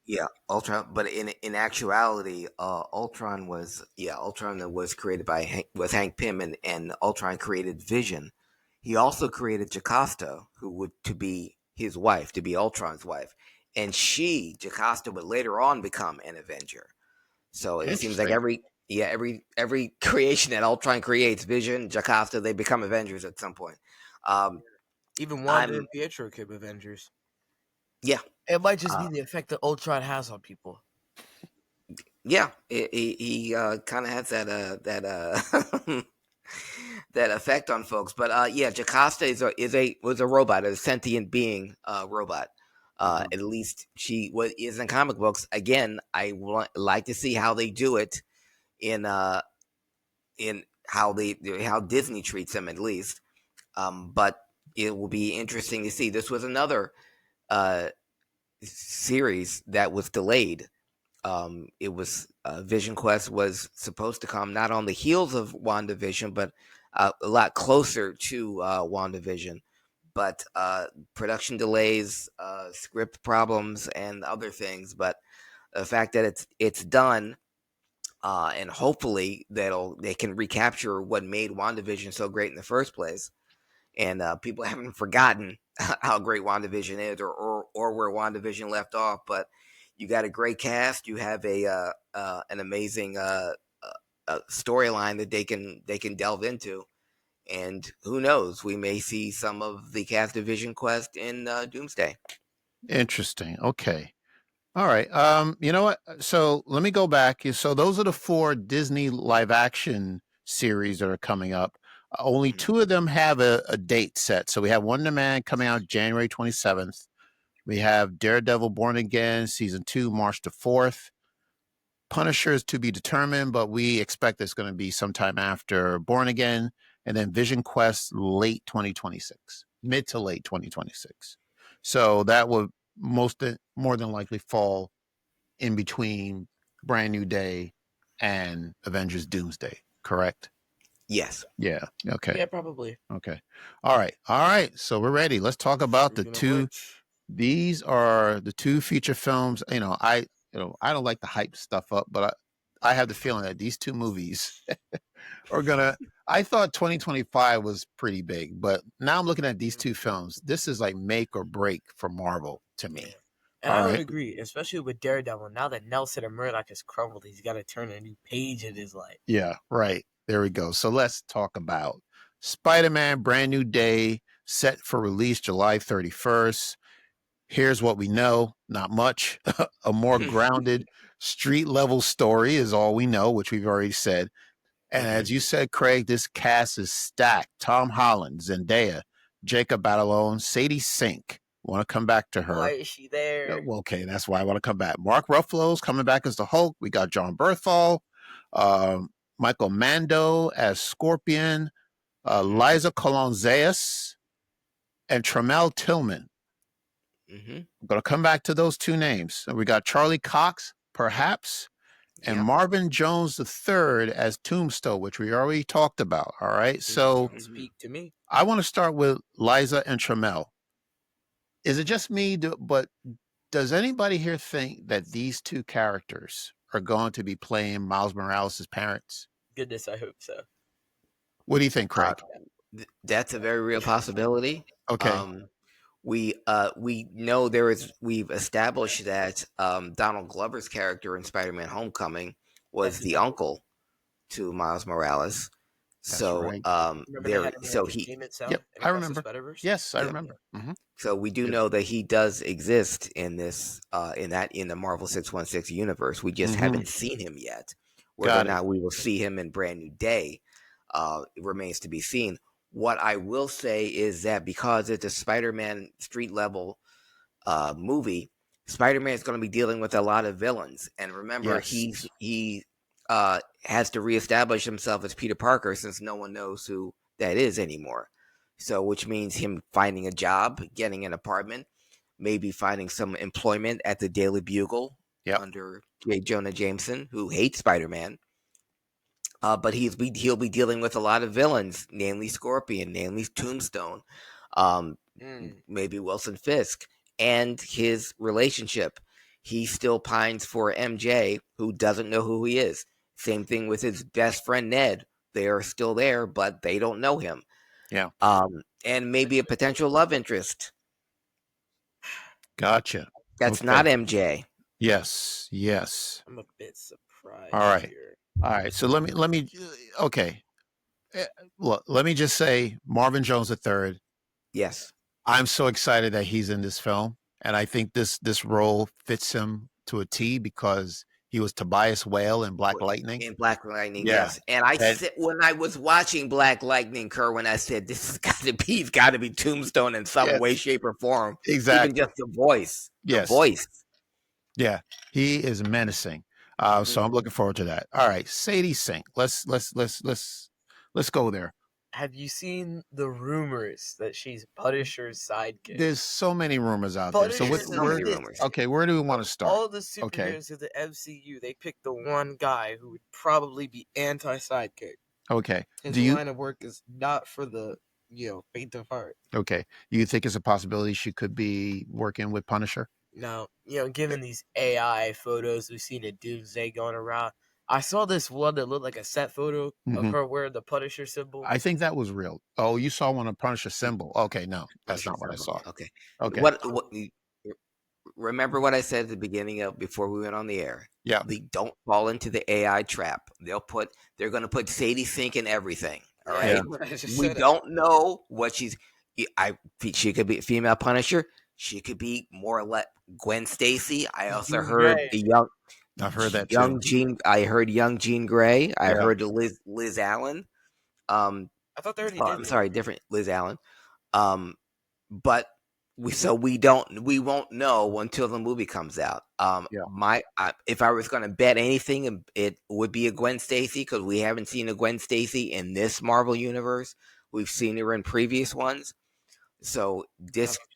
yeah, Ultron, but in actuality, Ultron was created by Hank Pym, and Ultron created Vision. He also created Jocasta, who would to be his wife, to be Ultron's wife, and Jocasta, would later on become an Avenger. So it seems like Interesting. every creation that Ultron creates, Vision, Jocasta, they become Avengers at some point. Um, Even Wanda I'm and Pietro came Avengers. yeah, It might just uh, be the effect that Ultron has on people. yeah. He kind of has that that effect on folks. But yeah, Jocasta was a robot, a sentient being robot. At least she is in comic books. Again, like to see how they do it in how Disney treats them at least. But it will be interesting to see. This was another uh, series that was delayed. It was Vision Quest was supposed to come not on the heels of WandaVision, but a lot closer to WandaVision. But production delays, script problems, and other things. But the fact that it's done, and hopefully they can recapture what made WandaVision so great in the first place, and people haven't forgotten how great WandaVision is, or where WandaVision left off. But you got a great cast. You have an amazing storyline that they can delve into, and who knows, we may see some of the cast of Vision Quest in Doomsday. Interesting. Okay. All right. You know what? So let me go back. So those are the 4 Disney live action series that are coming up. Only Mhm. 2 of them have a date set. So we have Wonder Man coming out January 27th. We have Daredevil Born Again season 2 March the 4th. Punisher is to be determined, but we expect it's going to be sometime after Born Again, and then Vision Quest late 2026, mid to late 2026. So that would more than likely fall in between Brand New Day and Avengers Doomsday, correct? Yes. Yeah. Okay. Yeah, probably. Okay. All right. All right. So we're ready. Let's talk about the Speaking of two. which, These are the 2 feature films. I don't like to hype stuff up, but I have the feeling that these 2 movies are gonna. I thought 2025 was pretty big, but now I'm looking at these 2 films. This is like make or break for Marvel to yeah. me. And All I would right. agree, especially with Daredevil. Now that Nelson and Murdoch has crumbled, he's got to turn a new page in his life. Yeah. Right. There we go. So let's talk about Spider-Man: Brand New Day, set for release July 31st. Here's what we know, not much. A more grounded street level story is all we know, which we've already said. And Mhm. as you said, Craig, this cast is stacked. Tom Holland, Zendaya, Jacob Batalon, Sadie Sink. Want to come back to Why her. is she there? Well, okay, that's why I want to come back. Mark Ruffalo's coming back as the Hulk. We got John Berthal, um, Michael Mando as Scorpion, Mhm. Liza Colon-Zayas, and Tremel Tillman. Mhm. I'm going to come back to those 2 names. So we got Charlie Cox, perhaps, and Yep. Marvin Jones III as Tombstone, which we already talked about. All right. So Sounds speak to me. I want to start with Liza and Tremel. Is it just me? But does anybody here think that these 2 characters are going to be playing Miles Morales' parents? Goodness, I hope so. What do you think, Uh, Craig? that's a very real possibility. Okay. Um, We know we've established that Donald Glover's character in Spider-Man: Homecoming was That's his the uncle to Miles Morales. That's So right. Remember they had him in a containment Yep, cell in I Across the remember. Spider-Verse? Yes, I yep. remember. So we do Yep. know that he does exist in this in the Marvel 616 universe. We just haven't seen him yet. Whether or Got it. not we will see him in Brand New Day remains to be seen. What I will say is that because it's a Spider-Man street level movie, Spider-Man is going to be dealing with a lot of villains. And remember, Yes. he has to reestablish himself as Peter Parker since no one knows who that is anymore. So, which means him finding a job, getting an apartment, maybe finding some employment at the Daily Bugle Yep. under J. Jonah Jameson, who hates Spider-Man. But he'll be dealing with a lot of villains, namely Scorpion, namely Tombstone, maybe Wilson Fisk, and his relationship. He still pines for MJ, who doesn't know who he is. Same thing with his best friend Ned. They are still there, but they don't know him. Yeah. And maybe a potential love interest. Gotcha. That's Okay. not MJ. Yes. Yes. I'm a bit surprised All right. here. All right. So let me. Okay. Look, let me just say, Marvin Jones III. Yes. I'm so excited that he's in this film, and I think this role fits him to a T because he was Tobias Whale in Black Lightning. In Black Lightning, Yeah. yes. And I said when I was watching Black Lightning, Kerwin, I said this has got to be he's got to be Tombstone in some way, shape, or form. Exactly. Even just the voice. Yes. The voice. Yeah, he is menacing. So I'm looking forward to that. All right, Sadie Sink. Let's go there. Have you seen the rumors that she's Punisher's sidekick? There's so many rumors out there. So Punisher so many rumors. Okay, where do we want to start? All the superheroes of the MCU, they picked the one guy who would probably be anti-sidekick. Okay. His line of work is not for the faint of heart. Okay. You think it's a possibility she could be working with Punisher? Now, given these AI photos we've seen at Doomsday going around, I saw this one that looked like a set photo of her wearing the Punisher symbol. I think that was real. Oh, you saw one of Punisher symbol. Okay, no, that's Punisher not what I symbol. saw. Okay. Okay. What remember what I said at the beginning of before we went on the air? Yeah. Don't fall into the AI trap. They're going to put Sadie Sink in everything. All right. Yeah. We don't know what she could be a female Punisher. She could be more like Gwen Stacy. I also heard I've heard that young too. Jean. I heard young Jean Grey. I heard Liz Allen. I thought they already did. I'm sorry, different Liz Allen. But we won't know until the movie comes out. If I was going to bet anything, it would be a Gwen Stacy because we haven't seen a Gwen Stacy in this Marvel universe. We've seen her in previous ones, so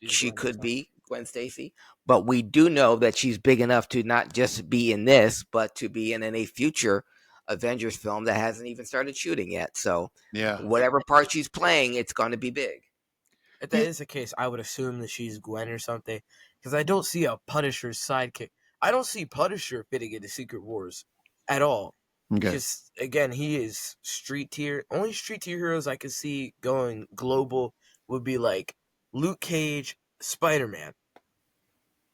she could be Gwen Stacy. But we do know that she's big enough to not just be in this, but to be in a future Avengers film that hasn't even started shooting yet. So whatever part she's playing, it's going to be big. If that is the case, I would assume that she's Gwen or something, because I don't see a Punisher's sidekick. I don't see Punisher fitting into Secret Wars at all. Okay. Because, again, he is street tier. Only street tier heroes I could see going global would be like Luke Cage, Spider-Man.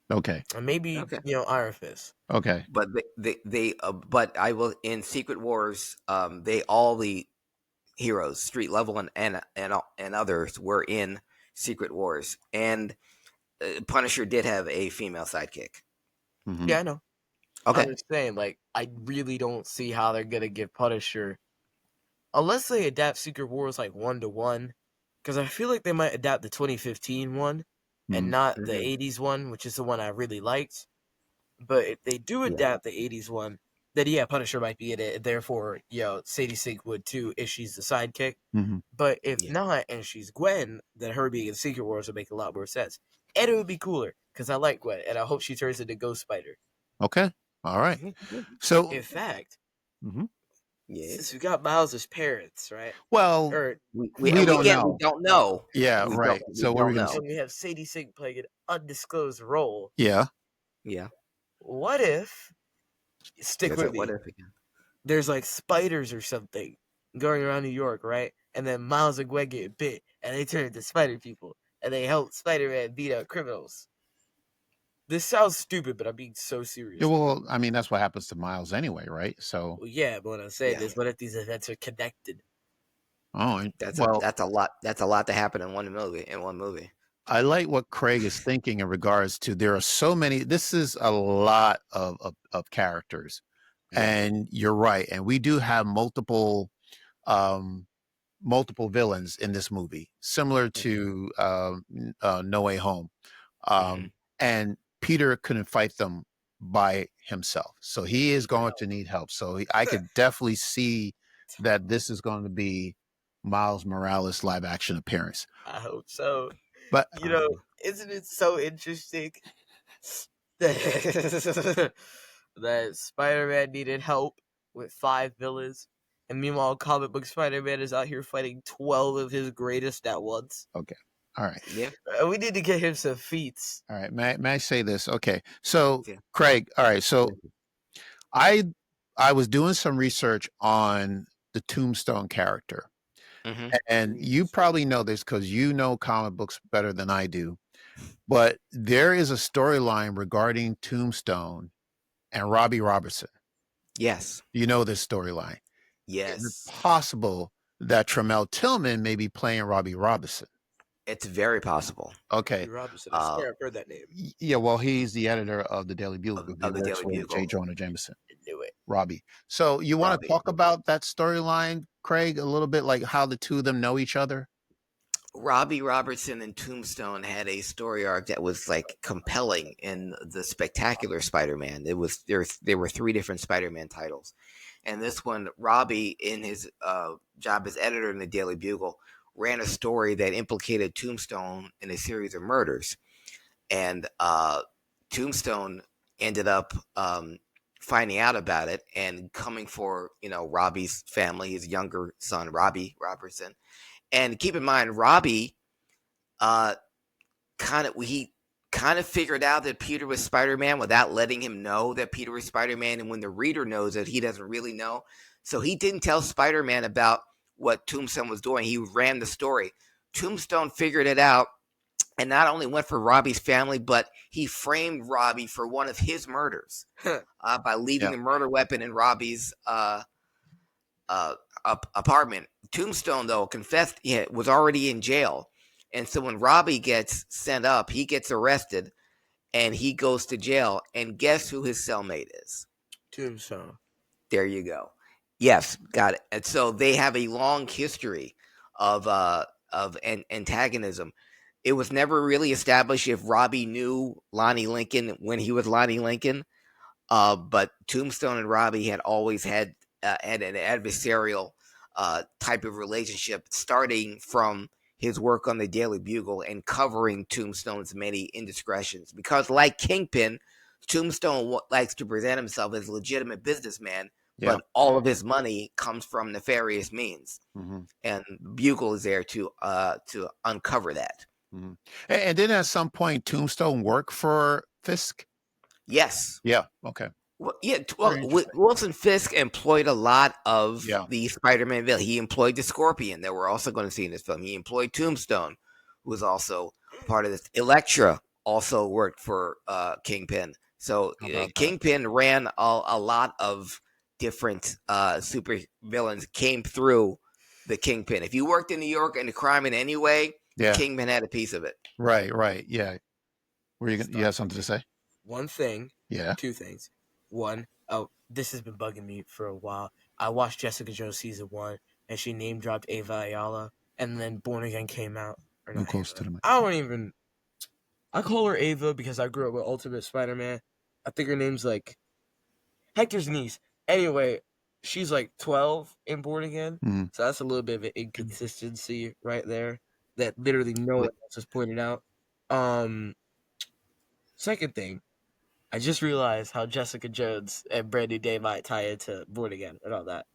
Okay. And maybe, Iron Fist. Okay. But but I will in Secret Wars, all the heroes, street level and others were in Secret Wars, and Punisher did have a female sidekick. Mm-hmm. Yeah, I know. Okay. I'm just saying, I really don't see how they're gonna give Punisher, unless they adapt Secret Wars 1-to-1, because I feel like they might adapt the 2015 one and not the 80s one, which is the one I really liked. But if they do adapt the 80s one, then Punisher might be in it. Therefore, Sadie Sink would too if she's the sidekick. Mm-hmm. But if not, and she's Gwen, then her being in Secret Wars would make a lot more sense. And it would be cooler because I like Gwen, and I hope she turns into Ghost Spider. Okay. All right. So, in fact, yes, since we got Miles' parents, right? Well, we don't know. We don't know. Yeah, right. So what are we going to And we have Sadie Sink playing an undisclosed role. Yeah. Yeah. What if? Stick with me. What if again? There's spiders or something going around New York, right? And then Miles and Gwen get bit, and they turn into spider people. and they help Spider-Man beat out criminals. This sounds stupid, but I'm being so serious. Yeah, well, I mean, that's what happens to Miles anyway, right? So, Well, yeah, but what I'm saying is, what if these events are connected? That's well, a lot. That's a lot to happen in one movie. I like what Craig is thinking in regards to there are so many. This is a lot of characters, Yeah. and you're right. And we do have um, multiple villains in this movie, similar to No Way Home. And Peter couldn't fight them by himself, so he is going to need help. So I could definitely see that this is going to be Miles Morales live action appearance. I hope so. But Isn't it so interesting that, that Spider-Man needed help with 5 villains, and meanwhile comic book Spider-Man is out here fighting 12 of his greatest at once? okay, all right, Yeah. We need to get him some feats. all right. May I say this? Okay, so Yeah. Craig, all right, so I was doing some research on the Tombstone character. And you probably know this because you know comic books better than I do. But there is a storyline regarding Tombstone and Robbie Robertson. Yes. You know this storyline. Yes. Is it possible that Tremel Tillman may be playing Robbie Robertson? It's very possible. Okay. Robertson, I swear I've heard that name. Yeah, well, he's the editor of the Daily Bugle. Of the Daily with Bugle. J. Jonah Jameson. I knew it. Robbie. So you want to talk about that storyline, Craig, a little bit, like how the two of them know each other? Robbie Robertson and Tombstone had a story arc that was like compelling in the Spectacular Spider-Man. There were 3 different Spider-Man titles, and this one, Robbie, in his job as editor in the Daily Bugle, ran a story that implicated Tombstone in a series of murders, and Tombstone ended up finding out about it and coming for Robbie's family, his younger son Robbie Robertson. And keep in mind, Robbie, kind of figured out that Peter was Spider-Man without letting him know that Peter was Spider-Man. And when the reader knows it, he doesn't really know. So he didn't tell Spider-Man about what Tombstone was doing. He ran the story. Tombstone figured it out and not only went for Robbie's family, but he framed Robbie for one of his murders by leaving the murder weapon in Robbie's apartment. Tombstone, though, confessed he was already in jail. And so when Robbie gets sent up, he gets arrested and he goes to jail. And guess who his cellmate is? Tombstone. There you go. Yes, got it. And so they have a long history of antagonism. It was never really established if Robbie knew Lonnie Lincoln when he was Lonnie Lincoln. But Tombstone and Robbie had always had an adversarial type of relationship, starting from his work on the Daily Bugle and covering Tombstone's many indiscretions. Because like Kingpin, Tombstone likes to present himself as a legitimate businessman, but all of his money comes from nefarious means. And Bugle is there to uncover that. And then at some point, Tombstone work for Fisk? Yes. Yeah, okay. Well, Wilson Fisk employed a lot of the Spider-Man villain. He employed the Scorpion that we're also going to see in this film. He employed Tombstone, who was also part of this. Elektra also worked for Kingpin. So Kingpin ran a lot of different super villains, came through the Kingpin. If you worked in New York and the crime in any way, Kingpin had a piece of it. Right, yeah. You have something to say? One thing. Yeah. 2 things. One, this has been bugging me for a while. I watched Jessica Jones season 1, and she name dropped Ava Ayala, and then Born Again came out. I'm close to the mic. I call her Ava because I grew up with Ultimate Spider-Man. I think her name's like Hector's niece. Anyway, she's like 12 in Born Again, so that's a little bit of an inconsistency right there that literally no one else has pointed out. Second thing, I just realized how Jessica Jones and Brand New Day might tie into Born Again and all that.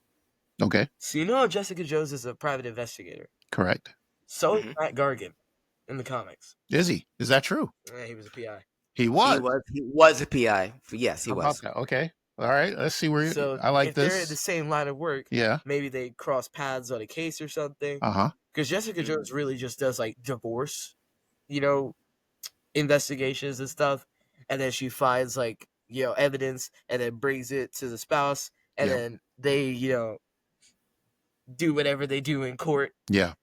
Okay. So you know Jessica Jones is a private investigator. Correct. So is Matt Gargan in the comics. Is he? Is that true? Yeah, he was a PI. He was? He was a PI. Yes, he was. Okay. All right. Let's see where so I like if this. They're in the same line of work. Yeah. Maybe they cross paths on a case or something. Uh-huh. Because Jessica Jones really just does like divorce investigations and stuff, and then she finds like evidence, and then brings it to the spouse, and Yeah. then they do whatever they do in court. Yeah.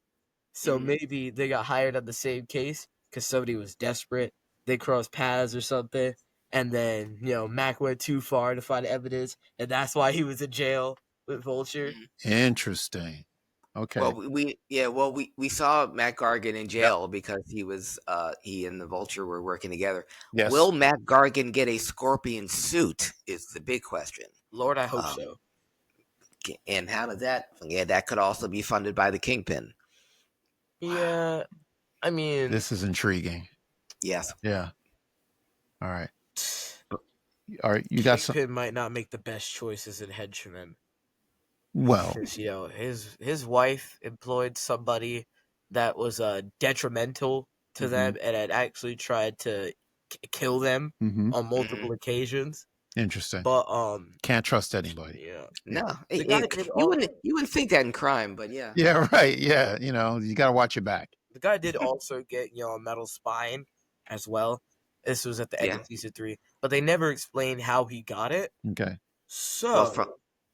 So maybe they got hired on the same case because somebody was desperate. They crossed paths or something, and then Mac went too far to find evidence, and that's why he was in jail with Vulture. Interesting. Okay. Well, we saw Matt Gargan in jail because he and the Vulture were working together. Yes. Will Matt Gargan get a Scorpion suit? Is the big question. Lord, I hope so. And how did that? Yeah, that could also be funded by the Kingpin. Yeah, I mean, this is intriguing. Yes. Yeah. All right. All right. You got some. Kingpin might not make the best choices in henchmen. Well, because his wife employed somebody that was detrimental to them and had actually tried to kill them on multiple occasions. Interesting. But can't trust anybody. Yeah. No, You wouldn't think that in crime, but yeah. Yeah, right. Yeah, you got to watch your back. The guy did also get a metal spine as well. This was at the end of season 3, but they never explained how he got it. Okay. So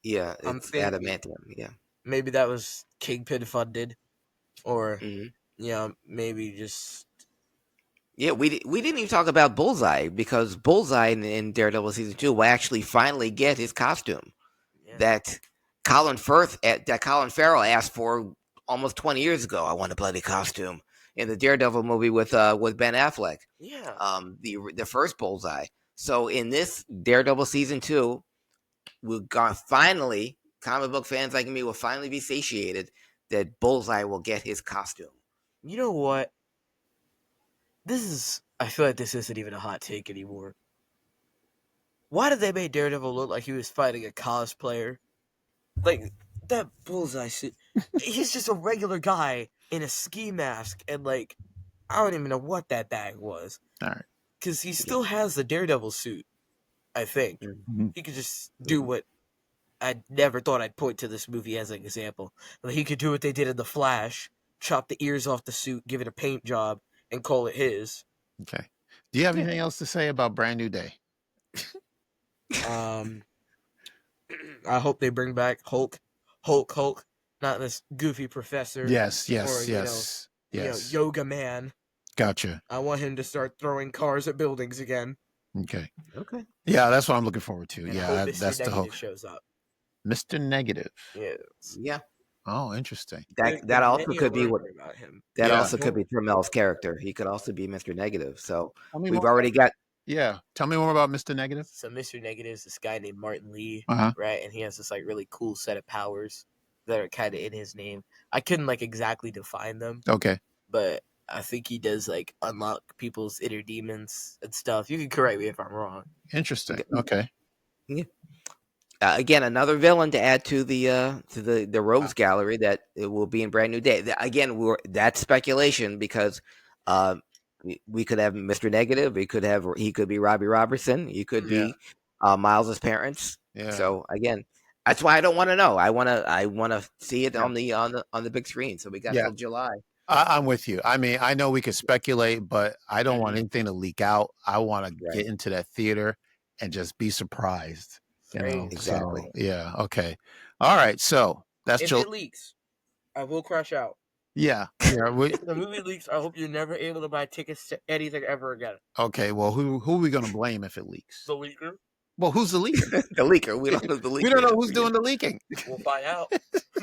it's adamantium. Yeah, maybe that was Kingpin funded, or maybe just. Yeah, we didn't even talk about Bullseye, because Bullseye in Daredevil season 2 will actually finally get his costume that Colin Farrell asked for almost 20 years ago. I want a bloody costume in the Daredevil movie with Ben Affleck. Yeah. The first Bullseye. So in this Daredevil season 2, we're gonna finally, comic book fans like me will finally be satiated that Bullseye will get his costume. You know what? I feel like this isn't even a hot take anymore. Why did they make Daredevil look like he was fighting a cosplayer? Like, that Bullseye suit. He's just a regular guy in a ski mask, and I don't even know what that bag was. All right. Because he still has the Daredevil suit, I think. He could just do what I never thought I'd point to this movie as an example. But he could do what they did in The Flash, chop the ears off the suit, give it a paint job, and call it his. Okay. Do you have anything else to say about Brand New Day? I hope they bring back Hulk, not this goofy professor. Yes. Or, Yoga Man. Gotcha. I want him to start throwing cars at buildings again. Okay. Yeah, that's what I'm looking forward to. And yeah, that's the Hulk. Shows up. Mr. Negative. Yes. Yeah. Oh, interesting. That also could be what about him. That also could be Tramel's character. He could also be Mr. Negative. So we've more already got. Yeah. Tell me more about Mr. Negative. So Mr. Negative is this guy named Martin Lee, Uh-huh. right? And he has this really cool set of powers that are kind of in his name. I couldn't exactly define them. Okay. But I think he does unlock people's inner demons and stuff. You can correct me if I'm wrong. Interesting. Okay. Yeah. Again, another villain to add to the rogues gallery that it will be in Brand New Day. Again, that's speculation, because we could have Mr. Negative. He could be Robbie Robertson. He could be Miles's parents. Yeah. So again, that's why I don't want to know. I want to see it on the big screen. So we got till July. I'm with you. I mean, I know we could speculate, but I don't want anything to leak out. I want to get into that theater and just be surprised. Exactly. So, yeah. Okay. All right. So that's if it leaks, I will crash out. Yeah. If the movie leaks, I hope you're never able to buy tickets to anything ever again. Okay. Well, who are we going to blame if it leaks? The leaker. Well, who's the leaker? The leaker. We don't know the leaker. We don't know who's doing the leaking. We'll find out.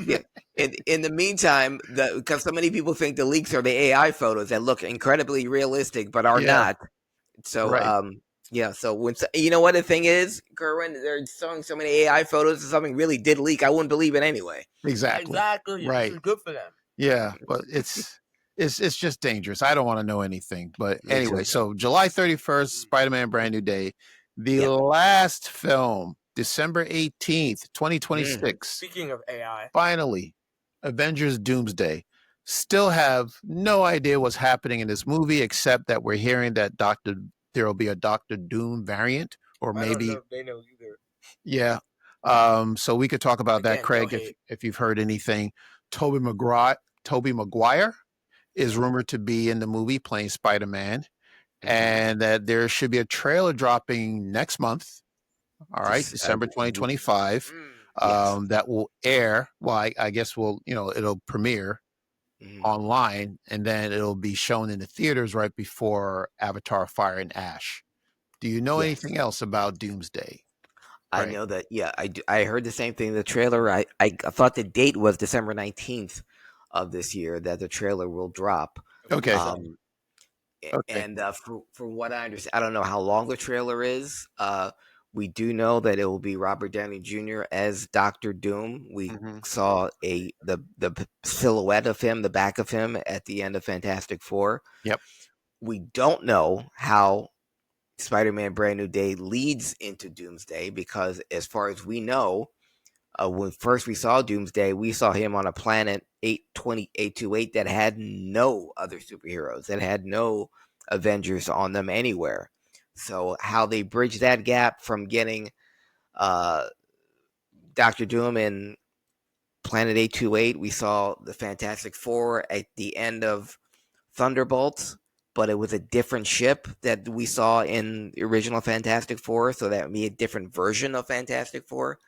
Yeah. In the meantime, because so many people think the leaks are the AI photos that look incredibly realistic but are not. So so when you know what the thing is, Kerwin, they're showing so many AI photos and something really did leak, I wouldn't believe it anyway. Exactly. Right. It's good for them. Yeah, but it's just dangerous. I don't want to know anything. But anyway, so July 31st, Spider-Man Brand New Day, the last film, December 18th, 2026. Speaking of AI, finally, Avengers Doomsday. Still have no idea what's happening in this movie, except that we're hearing that there will be a Doctor Doom variant, or maybe I don't know if they know either. Yeah. So we could talk about that, Craig, if you've heard anything. Toby Maguire is rumored to be in the movie playing Spider-Man, Mhm. and that there should be a trailer dropping next month. All right, Just, December 2025. yes. That will air. Well, I guess it'll premiere Mhm. online, and then it'll be shown in the theaters right before Avatar: Fire and Ash. Do you know Yes. anything else about Doomsday? I Right. know that. Yeah, I heard the same thing in the trailer. I thought the date was December 19th of this year that the trailer will drop. Okay. Okay. And for what I understand, I don't know how long the trailer is. We do know that it will be Robert Downey Jr. as Doctor Doom. We Mhm. saw the silhouette of him, the back of him at the end of Fantastic Four. Yep. We don't know how Spider-Man: Brand New Day leads into Doomsday because, as far as we know, when first we saw Doomsday, we saw him on a planet 828 that had no other superheroes, that had no Avengers on them anywhere. So how they bridge that gap from getting uh, Doctor Doom in Planet 828, we saw the Fantastic Four at the end of Thunderbolts, but it was a different ship that we saw in the original Fantastic Four, so that would be a different version of Fantastic Four.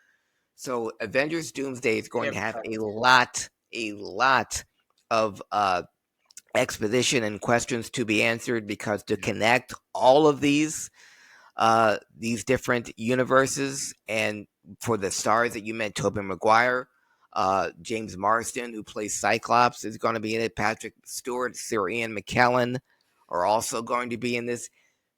So Avengers Doomsday is going to have a lot of exposition and questions to be answered, because to connect all of these different universes, and for the stars that you meant, Tobey Maguire, James Marsden, who plays Cyclops, is going to be in it. Patrick Stewart, Sir Ian McKellen are also going to be in this.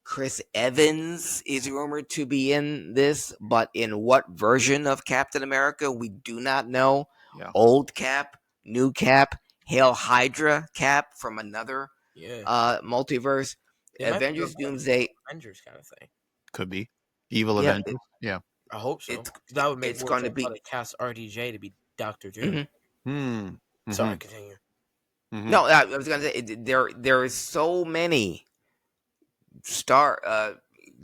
Chris Evans is rumored to be in this, but in what version of Captain America, we do not know. Yeah. Old Cap, new Cap, Hail Hydra Cap from another multiverse. It might be Avengers like Doomsday. Avengers kind of thing. Could be evil Yeah, Avengers. Yeah. I hope so. it's That would make it's more going to sense be. how to cast RDJ to be Doctor Doom. Mhm. Sorry, continue. No, I was going to say there is so many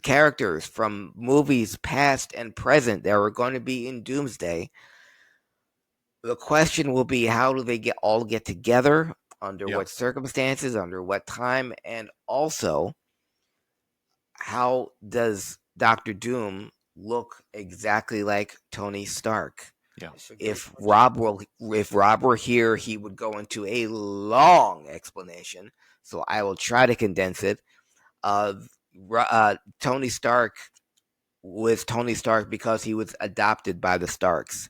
characters from movies past and present that are going to be in Doomsday. The question will be, how do they all get together, under Yeah. what circumstances, under what time, and also how does Doctor Doom look exactly like Tony Stark? Yeah. If Rob were here, he would go into a long explanation. So I will try to condense it. Tony Stark was Tony Stark because he was adopted by the Starks.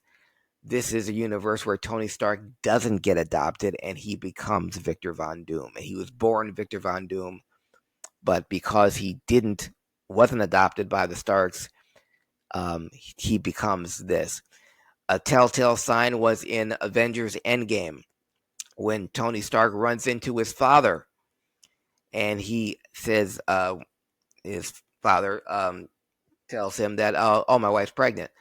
This is a universe where Tony Stark doesn't get adopted and he becomes Victor Von Doom. And he was born Victor Von Doom, but because he wasn't adopted by the Starks, he becomes this. A telltale sign was in Avengers Endgame when Tony Stark runs into his father, and he says, his father tells him that, oh, my wife's pregnant.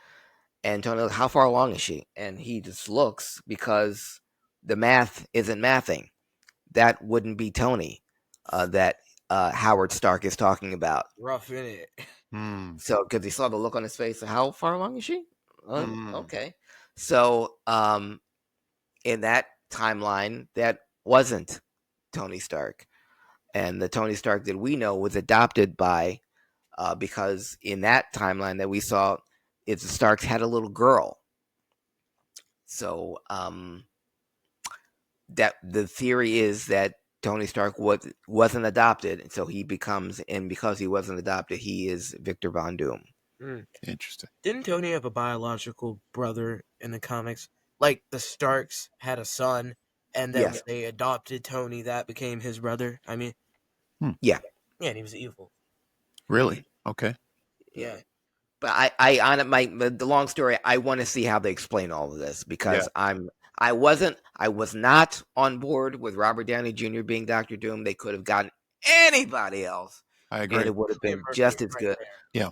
And Tony goes, how far along is she? And he just looks, because the math isn't mathing. That wouldn't be Tony that Howard Stark is talking about. Rough in it. So, because he saw the look on his face, how far along is she? Mm. Okay. So, in that timeline, that wasn't Tony Stark. And the Tony Stark that we know was adopted by, because in that timeline that we saw, the Starks had a little girl. So, that the theory is that Tony Stark wasn't adopted, and so he becomes, and because he wasn't adopted, he is Victor Von Doom. Interesting. Didn't Tony have a biological brother in the comics? Like the Starks had a son, and then Yes. when they adopted Tony, that became his brother. I mean, Yeah. yeah, and he was evil. Really? Okay. Yeah. But the long story, I want to see how they explain all of this, because I was not on board with Robert Downey Jr. being Doctor Doom. They could have gotten anybody else, I and agree. it would have been Murphy just as right good. there. Yeah.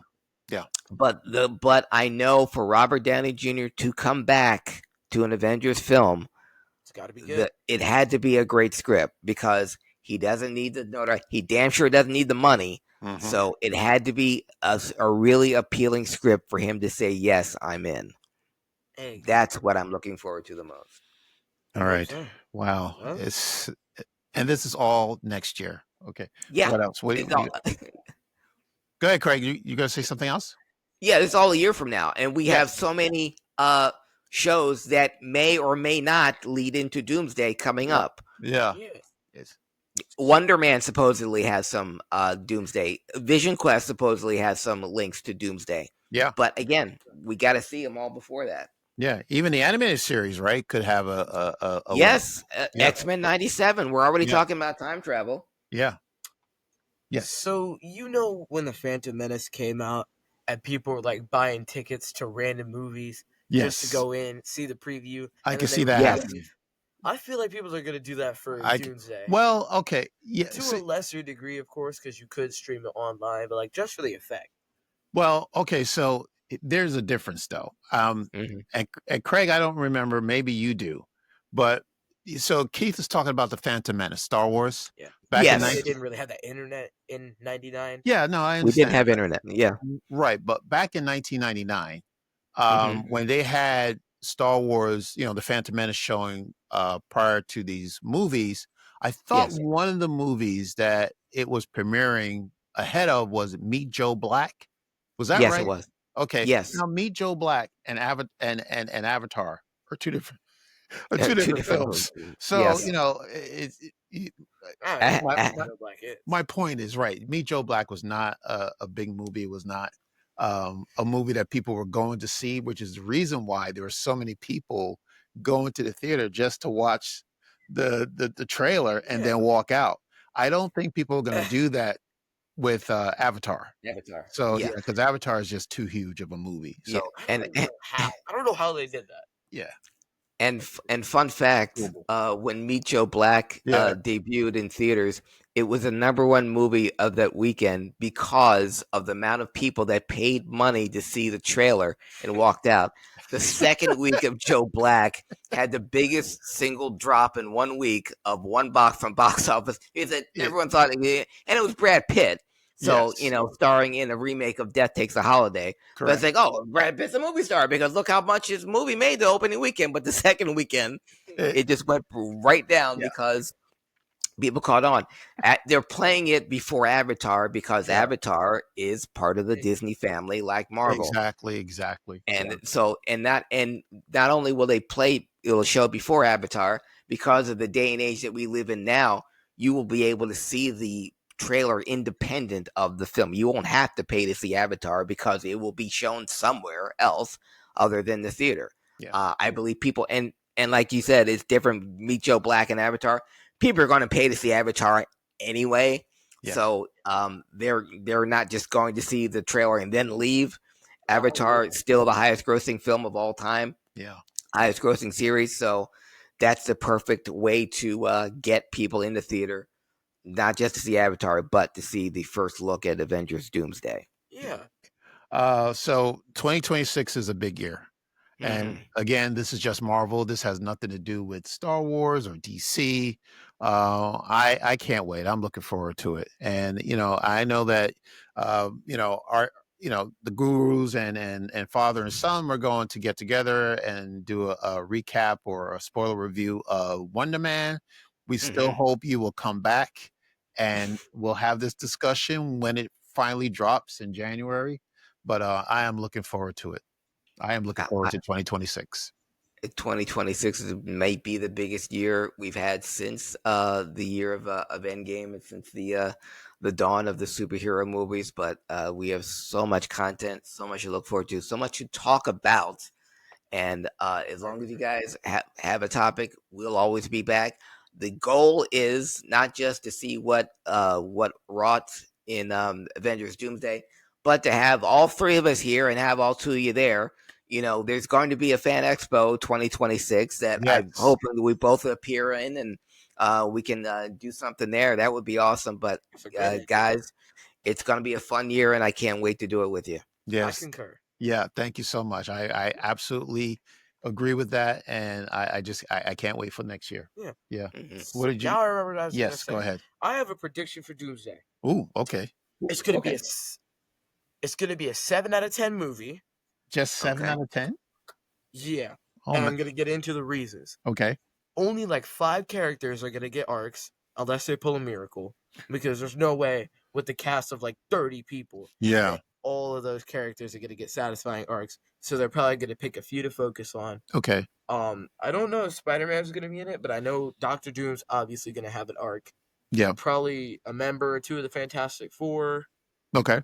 Yeah. But I know for Robert Downey Jr. to come back to an Avengers film, It's got to be good. it had to be a great script, because he doesn't need the notoriety. He damn sure doesn't need the money. Mhm. So it had to be a really appealing script for him to say, yes, I'm in. Hey, That's what I'm looking forward to the most. All right. so. Wow. Well. And this is all next year. Okay. Yeah, What else? it's all, Go ahead, Craig. You gonna say something else? yeah, it's all a year from now, and we have Yes. so many shows that may or may not lead into Doomsday coming Yeah. up. Yeah. Yeah. Yes. Wonder Man supposedly has some Doomsday. Vision Quest supposedly has some links to Doomsday. Yeah. But again, we got to see them all before that. Yeah. Even the animated series, right, could have a link. Yes, Yeah. X-Men 97. We're already Yeah. talking about time travel. Yeah. Yes. So when the Phantom Menace came out and people were like buying tickets to random movies just to Yes. go in, see the preview. I and can then they see would that leave. happening. I feel like people are going to do that for I Doomsday. well, okay. Yeah. To a lesser degree, of course, because you could stream it online, but like just for the effect. Well, okay. So there's a difference, though. Mhm. And Craig, I don't remember. Maybe you do, but so Keith is talking about the Phantom Menace, Star Wars. Yeah. Back Yes. in They 19. didn't really have the internet in '99. Yeah. No, I We didn't understand. have internet. Yeah. Right, but back in 1999, Mhm. when they had Star Wars, the Phantom Menace showing prior to these movies, I thought Yes. one of the movies that it was premiering ahead of was Meet Joe Black. Was that Yes, it right? was. Okay. Yes. Now Meet Joe Black and and Avatar are two different Two different films. movies. So, Yes. I Uh, don't know my, what uh, my Joe Black is. my point is right. Meet Joe Black was not a big movie. It was not a movie that people were going to see, which is the reason why there were so many people going to the theater just to watch the trailer and Yeah. then walk out. I don't think people are going to do that with Avatar. Avatar. So Yeah. yeah, because Avatar is just too huge of a movie. Yeah. So I don't know how. I don't know how they did that. yeah, And fun fact, when Meet Joe Black yeah, debuted in theaters, it was the #1 movie of that weekend because of the amount of people that paid money to see the trailer and walked out. The second week of Joe Black had the biggest single drop in 1 week of one box from box office. Is that yeah, everyone thought, and it was Brad Pitt. So, yes, starring in a remake of Death Takes a Holiday. But it's correct. like, oh, Brad Pitt's a movie star because look how much his movie made the opening weekend. But the second weekend, Eh, it just went right down yeah, because people caught on. They're playing it before Avatar because yeah, Avatar is part of the Disney family, like Marvel. exactly. And so, and not only will they play, it'll show before Avatar because of the day and age that we live in now. You will be able to see the trailer independent of the film. You won't have to pay to see Avatar because it will be shown somewhere else other than the theater. Yeah, I believe people, and like you said, it's different. Meet Joe Black and Avatar. People are going to pay to see Avatar anyway. yeah, So they're not just going to see the trailer and then leave. Avatar is still the highest grossing film of all time, yeah. highest grossing series. So that's the perfect way to get people in the theater, not just to see Avatar, but to see the first look at Avengers Doomsday. Yeah. So 2026 is a big year. And Mhm. again, this is just Marvel. This has nothing to do with Star Wars or DC. I can't wait. I'm looking forward to it. And I know that our the gurus and father and son are going to get together and do a recap or a spoiler review of Wonder Man. We still Mhm. hope you will come back and we'll have this discussion when it finally drops in January. But I am looking forward to it. I am looking forward I, to 2026. 2026 might be the biggest year we've had since the year of Endgame and since the dawn of the superhero movies. But we have so much content, so much to look forward to, so much to talk about. And as long as you guys have a topic, we'll always be back. The goal is not just to see what wrought in Avengers Doomsday, but to have all three of us here and have all two of you there. There's going to be a Fan Expo 2026 that I'm Yes. hoping we both appear in, and we can do something there. That would be awesome. But It's a great idea. guys, it's going to be a fun year, and I can't wait to do it with you. I Yes. concur. Yeah. Thank you so much. I absolutely agree with that. And I can't wait for next year. Yeah. Yeah. Mhm. What did you? Now I remember what I was going to Yes. say. Go ahead. I have a prediction for Doomsday. Ooh. Okay. It's going to be Okay. it's going to be a 7 out of 10 movie. Just 7 Okay. out of 10. Yeah. Oh And man. I'm going to get into the reasons. Okay. Only like 5 characters are going to get arcs. unless they pull a miracle, because there's no way with the cast of like 30 people Yeah. that all of those characters are going to get satisfying arcs. So they're probably going to pick a few to focus on. Okay. I don't know if Spider-Man's going to be in it, but I know Doctor Doom's obviously going to have an arc. Yeah. Probably a member or two of the Fantastic Four. Okay.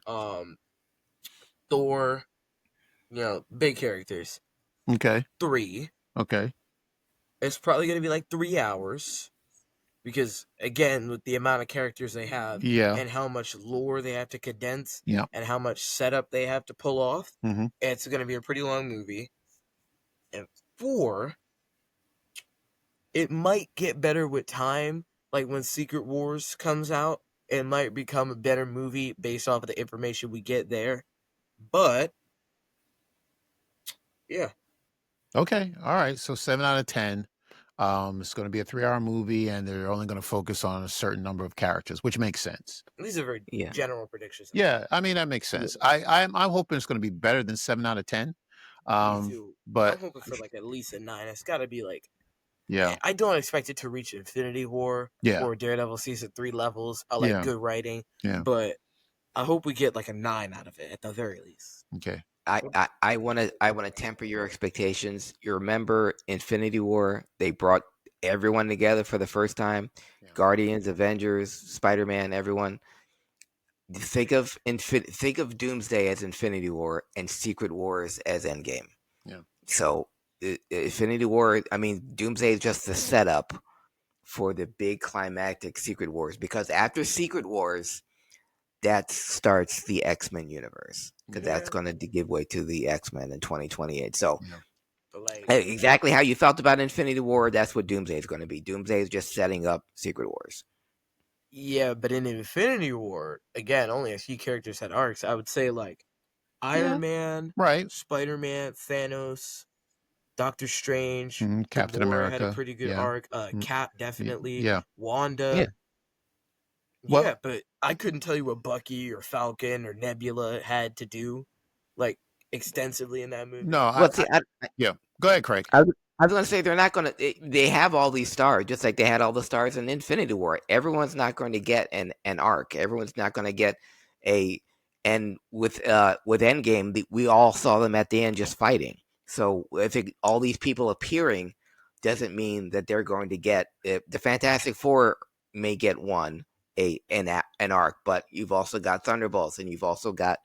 Thor, big characters. Okay. 3. Okay. It's probably going to be like 3 hours. Because, again, with the amount of characters they have Yeah. and how much lore they have to condense Yeah. and how much setup they have to pull off, Mm-hmm. it's going to be a pretty long movie. And 4, it might get better with time. Like when Secret Wars comes out, it might become a better movie based off of the information we get there. But, yeah. Okay. All right. So 7 out of 10. It's going to be a 3-hour movie, and they're only going to focus on a certain number of characters, which makes sense. These are very general predictions. Yeah, I mean that makes sense. I'm hoping it's going to be better than 7 out of 10. Me too. But I'm hoping for like at least a 9. It's got to be like. yeah, I don't expect it to reach Infinity War or Daredevil season 3 levels. I like good writing, but I hope we get like a 9 out of it at the very least. Okay. I want to temper your expectations. You remember Infinity War? They brought everyone together for the first time. Yeah. Guardians, Avengers, Spider-Man, everyone. Think of Doomsday as Infinity War and Secret Wars as Endgame. Yeah. So Infinity War, I mean, Doomsday is just the setup for the big climactic Secret Wars, because after Secret Wars, that starts the X-Men universe, because that's going to give way to the X-Men in 2028. So exactly how you felt about Infinity War, that's what Doomsday is going to be. Doomsday is just setting up Secret Wars. Yeah, but in Infinity War, again, only a few characters had arcs. I would say like Iron Man, right, Spider-Man, Thanos, Doctor Strange, Captain Gamora America had a pretty good arc. Cap definitely. Wanda. Yeah, but I couldn't tell you what Bucky or Falcon or Nebula had to do, like extensively in that movie. No, go ahead, Craig. I was going to say they're not going to. They have all these stars, just like they had all the stars in Infinity War. Everyone's not going to get an arc. Everyone's not going to get a. And with Endgame, we all saw them at the end just fighting. So if all these people appearing doesn't mean that they're going to get the Fantastic Four may get an arc, but you've also got Thunderbolts, and you've also got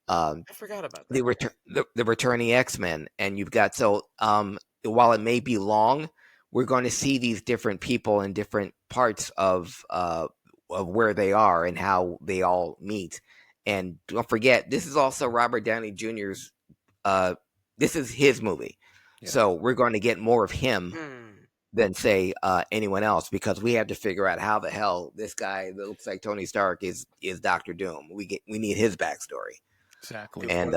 I forgot about that. the returning X-Men, and you've got while it may be long, we're going to see these different people in different parts of where they are and how they all meet. And don't forget, this is also Robert Downey Jr.'s. This is his movie, so we're going to get more of him than say anyone else, because we have to figure out how the hell this guy that looks like Tony Stark is Doctor Doom. We need his backstory. Exactly. And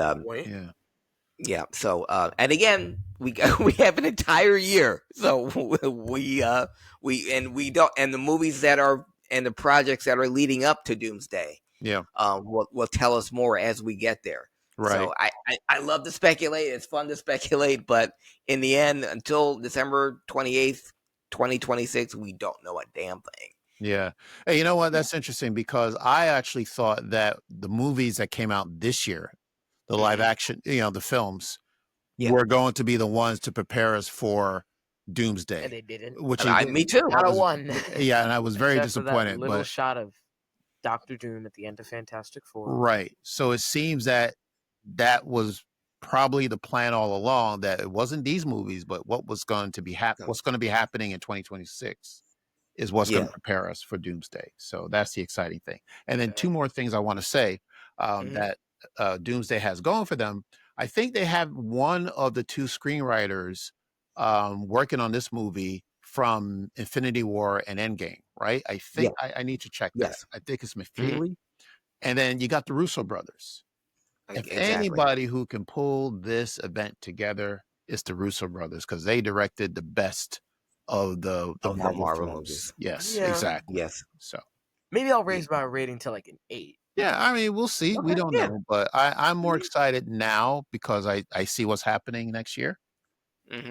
so and again, we have an entire year, so we don't, and the movies that are and the projects that are leading up to Doomsday will tell us more as we get there. Right. So I love to speculate. It's fun to speculate, but in the end, until December 28th, 2026, we don't know a damn thing. Yeah. Hey, you know what? That's interesting, because I actually thought that the movies that came out this year, the live action, the films, were going to be the ones to prepare us for Doomsday. And they didn't. Me too. Not a one. Yeah, and I was very Except disappointed. For that little shot of Doctor Doom at the end of Fantastic Four. Right. So it seems that was probably the plan all along, that it wasn't these movies, but what was going to be what's going to be happening in 2026 is what's going to prepare us for Doomsday. So that's the exciting thing. And then two more things I want to say that Doomsday has going for them. I think they have one of the two screenwriters working on this movie from Infinity War and Endgame, right? I think I need to check that. I think it's McFeely. And then you got the Russo brothers. If anybody who can pull this event together, it's the Russo brothers, because they directed the best of the Marvel movies. Yes, exactly. Yes. So maybe I'll raise my rating to like an 8. Yeah, I mean, we'll see. We don't know, but I'm more excited now because I see what's happening next year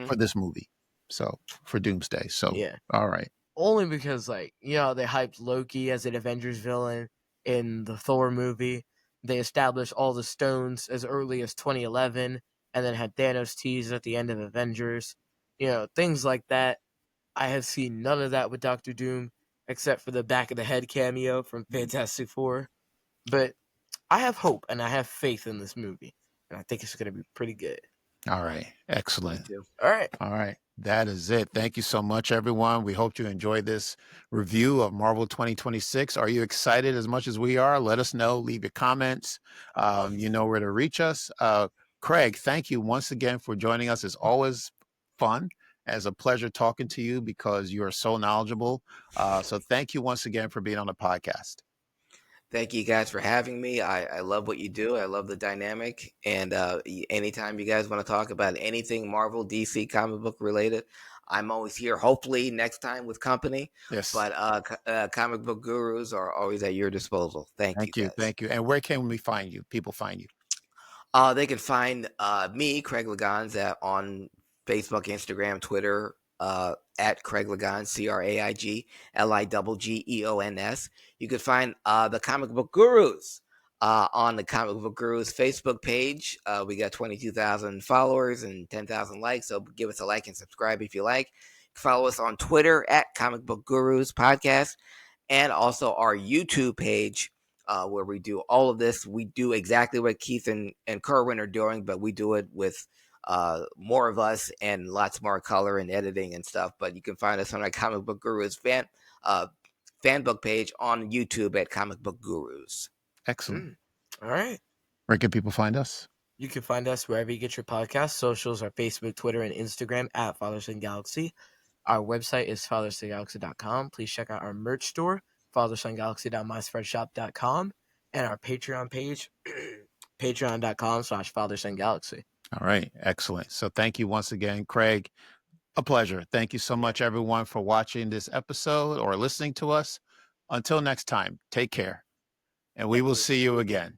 for this movie. So for Doomsday. So all right. only because, like, you know, they hyped Loki as an Avengers villain in the Thor movie. They established all the stones as early as 2011, and then had Thanos teased at the end of Avengers. You know, things like that. I have seen none of that with Doctor Doom, except for the back of the head cameo from Fantastic Four. But I have hope and I have faith in this movie, and I think it's going to be pretty good. All right. Excellent. All right. All right. That is it. Thank you so much, everyone. We hope you enjoyed this review of Marvel 2026. Are you excited as much as we are? Let us know. Leave your comments. You know where to reach us. Craig, thank you once again for joining us. It's always fun. It's a pleasure talking to you because you are so knowledgeable. So thank you once again for being on the podcast. Thank you guys for having me. I love what you do. I love the dynamic. And anytime you guys want to talk about anything Marvel, DC, comic book related, I'm always here. Hopefully next time with company. Yes. But comic book gurus are always at your disposal. Thank you, guys. Thank you. And where can we find you? People find you. They can find me, Craig Lagans, on Facebook, Instagram, Twitter, at Craig Lagans, CraigLiggeons. You could find the Comic Book Gurus on the Comic Book Gurus Facebook page. We got 22,000 followers and 10,000 likes, so give us a like and subscribe if you like. Follow us on Twitter at Comic Book Gurus Podcast, and also our YouTube page, where we do all of this. We do exactly what Keith and Kerwin are doing, but we do it with more of us and lots more color and editing and stuff. But you can find us on our Comic Book Gurus fan book page on YouTube at Comic Book Gurus. Excellent. All right. Where can people find us? You can find us wherever you get your podcasts. Socials are Facebook, Twitter, and Instagram at Fatherson Galaxy. Our website is fathersongalaxy.com. Please check out our merch store, fathersongalaxy.myspreadshop.com, and our Patreon page, patreon.com/fathersongalaxy. All right. Excellent. So thank you once again, Craig. A pleasure. Thank you so much, everyone, for watching this episode or listening to us. Until next time, take care, and we will see you again.